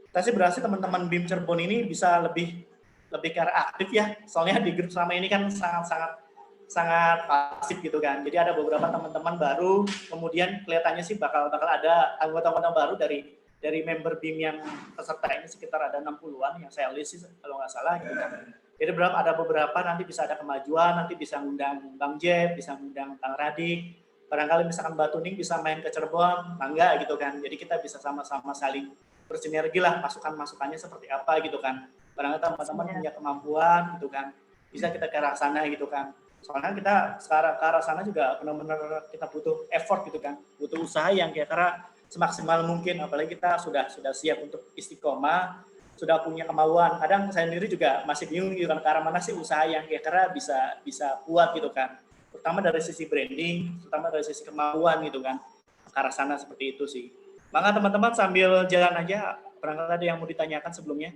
Kita sih berhasil teman-teman BIM Cirebon ini bisa lebih ke arah aktif ya. Soalnya di grup selama ini kan sangat pasif gitu kan. Jadi ada beberapa teman-teman baru, kemudian kelihatannya sih bakal ada anggota-anggota baru dari member BIM yang peserta ini sekitar ada 60-an yang saya list sih kalau nggak salah gitu kan. Jadi ada beberapa nanti bisa ada kemajuan, nanti bisa ngundang Bang Jeb, bisa ngundang Kang Radik, barangkali misalkan Mbak Tuning bisa main ke Cirebon, mangga gitu kan. Jadi kita bisa sama-sama saling bersinergi lah, masukan-masukannya seperti apa gitu kan. Barangkali teman-teman punya kemampuan gitu kan, bisa kita ke arah sana gitu kan. Soalnya kita sekarang ke arah sana juga benar-benar kita butuh effort gitu kan, butuh usaha yang kira-kira semaksimal mungkin, apalagi kita sudah siap untuk istiqomah, sudah punya kemauan. Kadang saya sendiri juga masih bingung gitu kan, ke arah mana sih usaha yang kira-kira bisa kuat gitu kan, terutama dari sisi branding, terutama dari sisi kemauan gitu kan, ke arah sana seperti itu sih. Maka teman-teman sambil jalan aja, barangkali ada yang mau ditanyakan sebelumnya.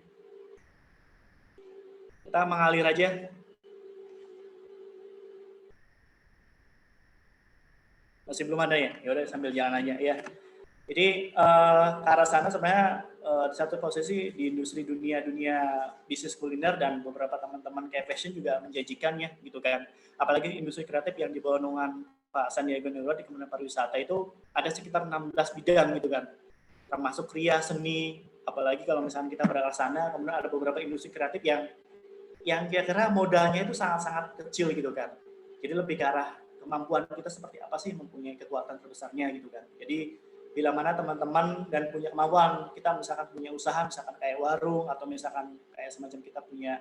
Kita mengalir aja. Masih belum ada ya? Ya udah sambil jalan aja ya. Jadi ke arah sana sebenarnya di satu posisi di industri dunia bisnis kuliner dan beberapa teman-teman kayak fashion juga menjanjikannya gitu kan. Apalagi industri kreatif yang di bawah naungan Pak Sandiaga Uno di Kementerian Pariwisata itu ada sekitar 16 bidang gitu kan. Termasuk kriya, seni, apalagi kalau misalnya kita berada sana, kemudian ada beberapa industri kreatif yang kira-kira modalnya itu sangat-sangat kecil gitu kan. Jadi lebih ke arah kemampuan kita seperti apa sih mempunyai kekuatan terbesarnya gitu kan. Jadi bila mana teman-teman dan punya kemauan, kita misalkan punya usaha, misalkan kayak warung atau misalkan kayak semacam kita punya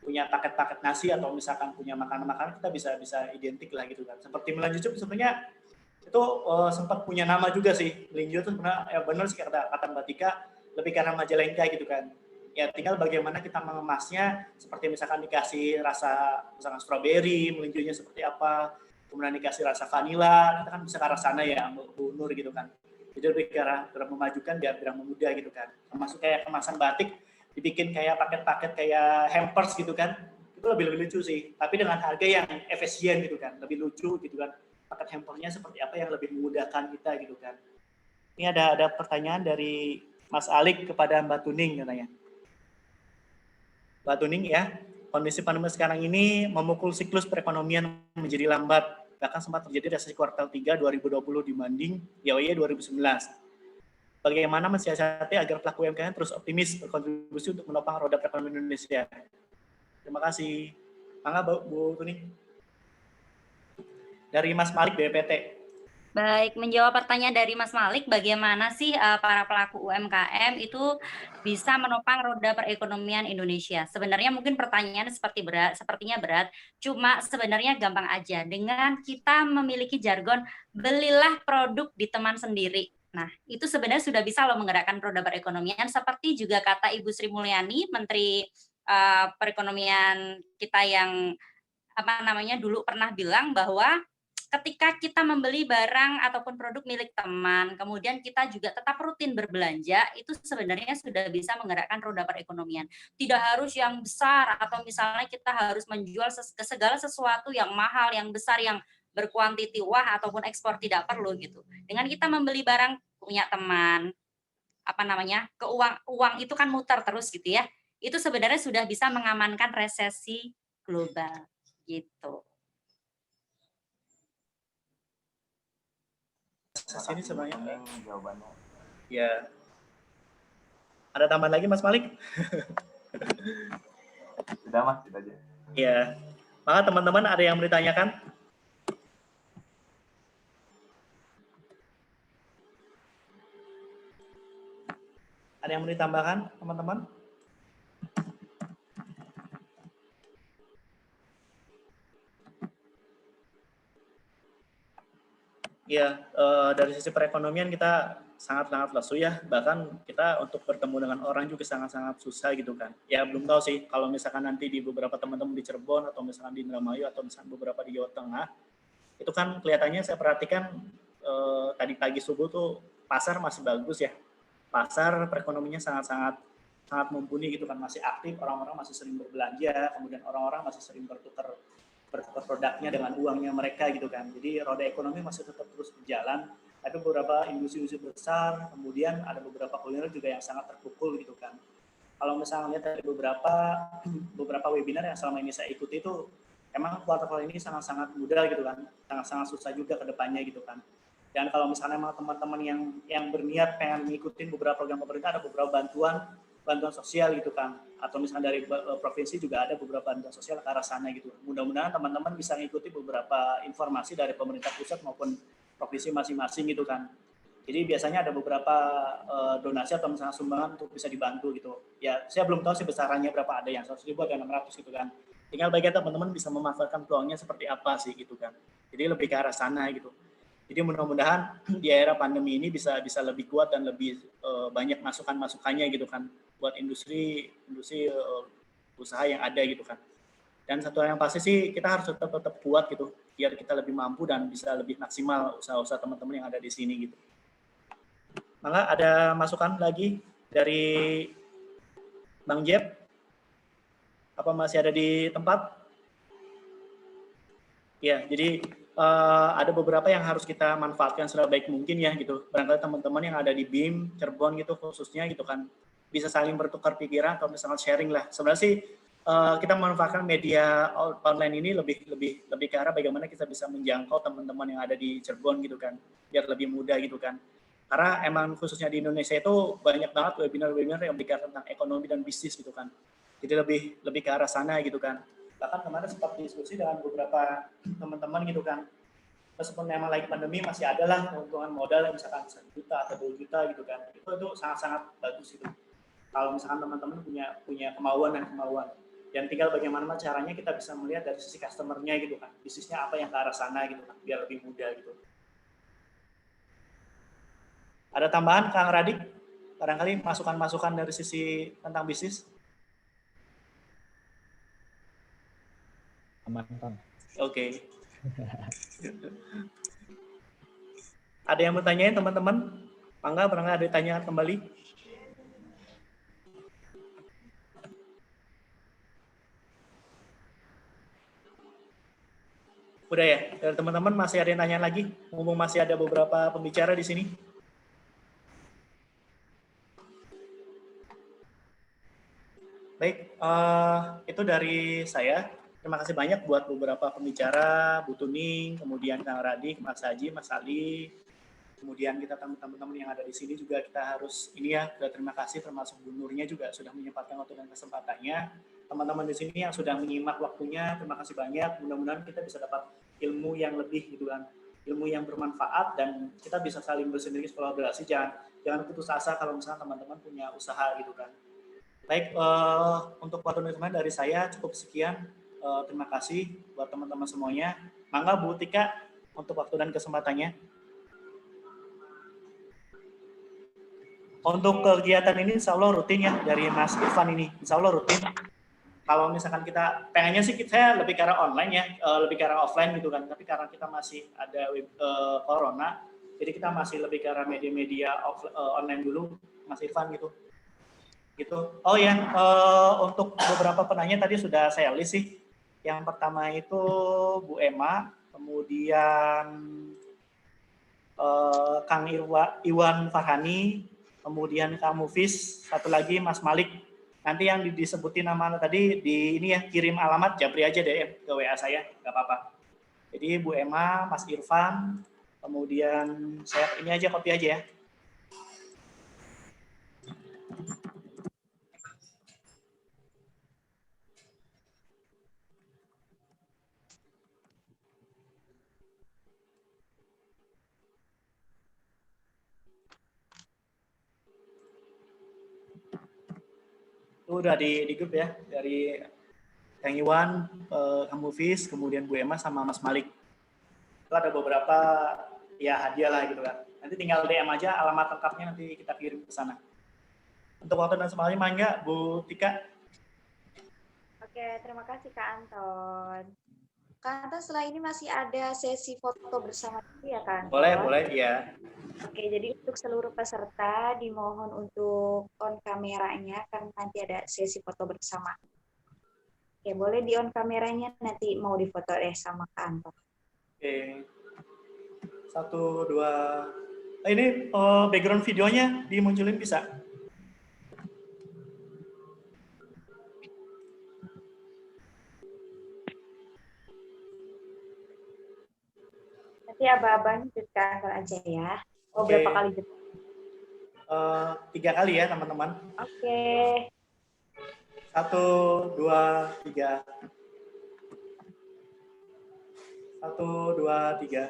paket-paket nasi atau misalkan punya makanan-makanan, kita bisa identik lah gitu kan. Seperti Melinjo sebenarnya itu sempat punya nama juga sih. Melinjo itu sebenarnya ya benar sih kata Mbak Tika, lebih karena Majalengka gitu kan. Ya tinggal bagaimana kita mengemasnya, seperti misalkan dikasih rasa misalkan strawberry, melinjonya seperti apa, kemudian dikasih rasa vanila, kita kan bisa ke arah sana ya, Bu Nur gitu kan. Jadi lebih ke arah memajukan biar memudah gitu kan. Termasuk kayak kemasan batik, dibikin kayak paket-paket kayak hampers gitu kan, itu lebih lucu sih. Tapi dengan harga yang efisien gitu kan, lebih lucu gitu kan. Paket hampernya seperti apa yang lebih memudahkan kita gitu kan. Ini ada pertanyaan dari Mas Alik kepada Mbak Tuning katanya. Mbak Tuning ya, kondisi pandemi sekarang ini memukul siklus perekonomian menjadi lambat, bahkan sempat terjadi resesi kuartal 3 2020 dibanding YoY 2019. Bagaimana mensiasati agar pelaku UMKM terus optimis berkontribusi untuk menopang roda perekonomian Indonesia? Terima kasih. Mangga Bu Tuning. Dari Mas Malik BPT. Baik, menjawab pertanyaan dari Mas Malik, bagaimana sih para pelaku UMKM itu bisa menopang roda perekonomian Indonesia? Sebenarnya mungkin pertanyaan sepertinya berat, cuma sebenarnya gampang aja. Dengan kita memiliki jargon, belilah produk di teman sendiri. Nah, itu sebenarnya sudah bisa loh menggerakkan roda perekonomian, seperti juga kata Ibu Sri Mulyani, Menteri Perekonomian kita yang dulu pernah bilang bahwa ketika kita membeli barang ataupun produk milik teman, kemudian kita juga tetap rutin berbelanja, itu sebenarnya sudah bisa menggerakkan roda perekonomian. Tidak harus yang besar atau misalnya kita harus menjual segala sesuatu yang mahal, yang besar, yang berkuantiti wah ataupun ekspor, tidak perlu gitu. Dengan kita membeli barang punya teman, uang itu kan muter terus gitu ya. Itu sebenarnya sudah bisa mengamankan resesi global gitu. sini sebenarnya. Jawabannya. Ya. Ada tambahan lagi Mas Malik? Sudah Mas, sudah aja. Ya. Maka teman-teman ada yang mau ditanyakan? Ada yang mau ditambahkan, teman-teman? Ya, dari sisi perekonomian kita sangat-sangat lesu ya. Bahkan kita untuk bertemu dengan orang juga sangat-sangat susah gitu kan. Ya belum tahu sih kalau misalkan nanti di beberapa teman-teman di Cirebon atau misalkan di Indramayu atau misalkan beberapa di Jawa Tengah, itu kan kelihatannya saya perhatikan tadi pagi subuh tuh pasar masih bagus ya. Pasar perekonomiannya sangat-sangat mumpuni gitu kan, masih aktif, orang-orang masih sering berbelanja, kemudian orang-orang masih sering bertukar produknya dengan uangnya mereka gitu kan. Jadi roda ekonomi masih tetap terus berjalan. Tapi beberapa industri-industri besar, kemudian ada beberapa kuliner juga yang sangat terpukul gitu kan. Kalau misalnya lihat dari beberapa webinar yang selama ini saya ikuti itu, emang kuartal ini sangat-sangat mudah gitu kan, sangat-sangat susah juga ke depannya gitu kan. Dan kalau misalnya memang teman-teman yang berniat pengen mengikuti beberapa program pemerintah, ada beberapa bantuan sosial gitu kan, atau misalnya dari provinsi juga ada beberapa bantuan sosial ke arah sana gitu. Mudah-mudahan teman-teman bisa mengikuti beberapa informasi dari pemerintah pusat maupun provinsi masing-masing gitu kan. Jadi biasanya ada beberapa donasi atau misalnya sumbangan untuk bisa dibantu gitu. Ya saya belum tahu sih besarannya berapa, ada yang 100.000 ada 600 gitu kan. Tinggal bagian teman-teman bisa memanfaatkan peluangnya seperti apa sih gitu kan. Jadi lebih ke arah sana gitu. Jadi mudah-mudahan di era pandemi ini bisa lebih kuat dan lebih banyak masukan-masukannya gitu kan buat industri usaha yang ada gitu kan. Dan satu hal yang pasti sih kita harus tetap kuat gitu biar kita lebih mampu dan bisa lebih maksimal usaha-usaha teman-teman yang ada di sini gitu. Maka ada masukan lagi dari Bang Jeb? Apa masih ada di tempat? Ya, jadi ada beberapa yang harus kita manfaatkan sebaik mungkin ya gitu. Barangkali teman-teman yang ada di BIM, Cirebon gitu khususnya gitu kan, bisa saling bertukar pikiran atau misalnya sharing lah. Sebenarnya sih kita memanfaatkan media online ini lebih ke arah bagaimana kita bisa menjangkau teman-teman yang ada di Cirebon gitu kan, biar lebih mudah gitu kan. Karena emang khususnya di Indonesia itu banyak banget webinar-webinar yang bicara tentang ekonomi dan bisnis gitu kan. Jadi lebih ke arah sana gitu kan. Bahkan kemarin sempat diskusi dengan beberapa teman-teman gitu kan. Meskipun memang lagi pandemi masih ada lah keuntungan modal yang misalkan 1 juta atau 2 juta gitu kan. Itu sangat-sangat bagus itu. Kalau misalkan teman-teman punya kemauan. Dan tinggal bagaimana caranya kita bisa melihat dari sisi customer-nya gitu kan. Bisnisnya apa yang ke arah sana gitu kan, biar lebih mudah gitu. Ada tambahan Kang Radik? Barangkali masukan-masukan dari sisi tentang bisnis? Aman, Kang. Oke. Ada yang bertanya teman-teman? Mangga, barangkali ada tanya kembali? Udah ya? Dari teman-teman masih ada yang tanya lagi? Mumpung masih ada beberapa pembicara di sini. Baik, itu dari saya. Terima kasih banyak buat beberapa pembicara, Bu Tuning, kemudian Kang Radik, Mas Haji, Mas Ali, kemudian kita teman-teman yang ada di sini juga kita harus terima kasih termasuk Bu Nurnya juga sudah menyempatkan waktu dan kesempatannya. Teman-teman di sini yang sudah menyimak waktunya, terima kasih banyak. Mudah-mudahan kita bisa dapat ilmu yang lebih gitu kan, ilmu yang bermanfaat dan kita bisa saling bersinergi kolaborasi. Jangan putus asa kalau misalnya teman-teman punya usaha gitu kan. Baik, untuk waktu teman dari saya cukup sekian. Terima kasih buat teman-teman semuanya. Mangga Bu Tika untuk waktu dan kesempatannya. Untuk kegiatan ini insya Allah rutin ya dari Mas Irfan ini. Insya Allah rutin. Kalau misalkan kita pengennya sih saya lebih ke arah online ya, lebih ke arah offline gitu kan. Tapi karena kita masih ada corona, jadi kita masih lebih ke arah media-media online dulu, Mas Irfan gitu. Oh ya, untuk beberapa penanya tadi sudah saya list sih. Yang pertama itu Bu Emma, kemudian Kang Iwan Farhani, kemudian Kang Mufis, satu lagi Mas Malik. Nanti yang disebutin nama tadi kirim alamat japri aja deh ke WA saya, nggak apa-apa. Jadi Bu Emma, Mas Irfan, Kemudian saya ini aja copy aja ya. Itu udah di grup ya, dari Kang Iwan, Kang Mufis, kemudian Bu Emma sama Mas Malik. Itu ada beberapa ya hadiah lah gitu kan. Nanti tinggal DM aja alamat lengkapnya, nanti kita kirim ke sana. Untuk waktu dan semuanya mangga Bu Tika. Oke, terima kasih Kak Anton. Kak Anton, setelah ini masih ada sesi foto bersama juga ya Kak Anton? Boleh, iya. Oke, jadi untuk seluruh peserta dimohon untuk on kameranya karena nanti ada sesi foto bersama. Oke, boleh di on kameranya, nanti mau difoto deh sama Kak Anton. Oke. 1, 2. Ini background videonya dimunculin bisa? Nanti abang-abang jut Kak Anton aja ya. Oh, Oke. berapa kali jut? 3 kali ya teman-teman. Oke. 1, 2, 3. 1, 2, 3.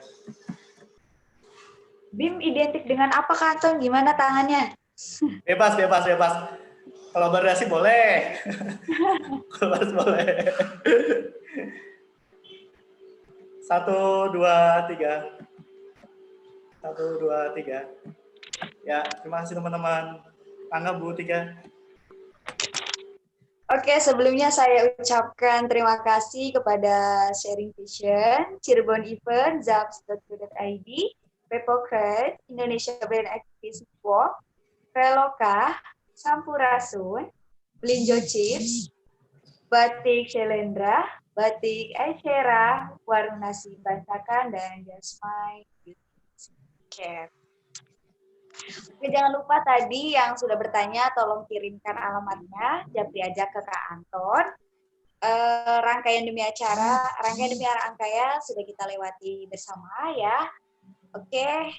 BIM identik dengan apa Kak Anton? Gimana tangannya? Bebas. Kolaborasi boleh. Kolaborasi boleh. 1, 2, 3. 1, 2, 3. Ya, terima kasih teman-teman. Angga Bu Tika. Oke, sebelumnya saya ucapkan terima kasih kepada Sharing Vision, Cirebon Event, zaps.go.id, Pepocred, Indonesia Brand Activist Network, Veloka, Sampurasun, Belinjo Chips, Batik Shelendra, Batik Aisyera, Warung Nasi Bantakan, dan Jasmine Care. Oke, jangan lupa tadi yang sudah bertanya, tolong kirimkan alamatnya, japri aja ke Kak Anton. Rangkaian demi rangkaian sudah kita lewati bersama ya. Oke,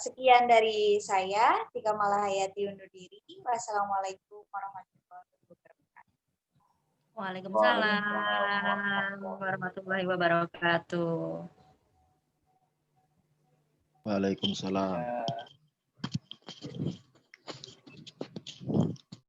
sekian dari saya, Tika Malahayati undur diri. Wassalamualaikum warahmatullahi wabarakatuh. Waalaikumsalam warahmatullahi wabarakatuh. Waalaikumsalam. Ya.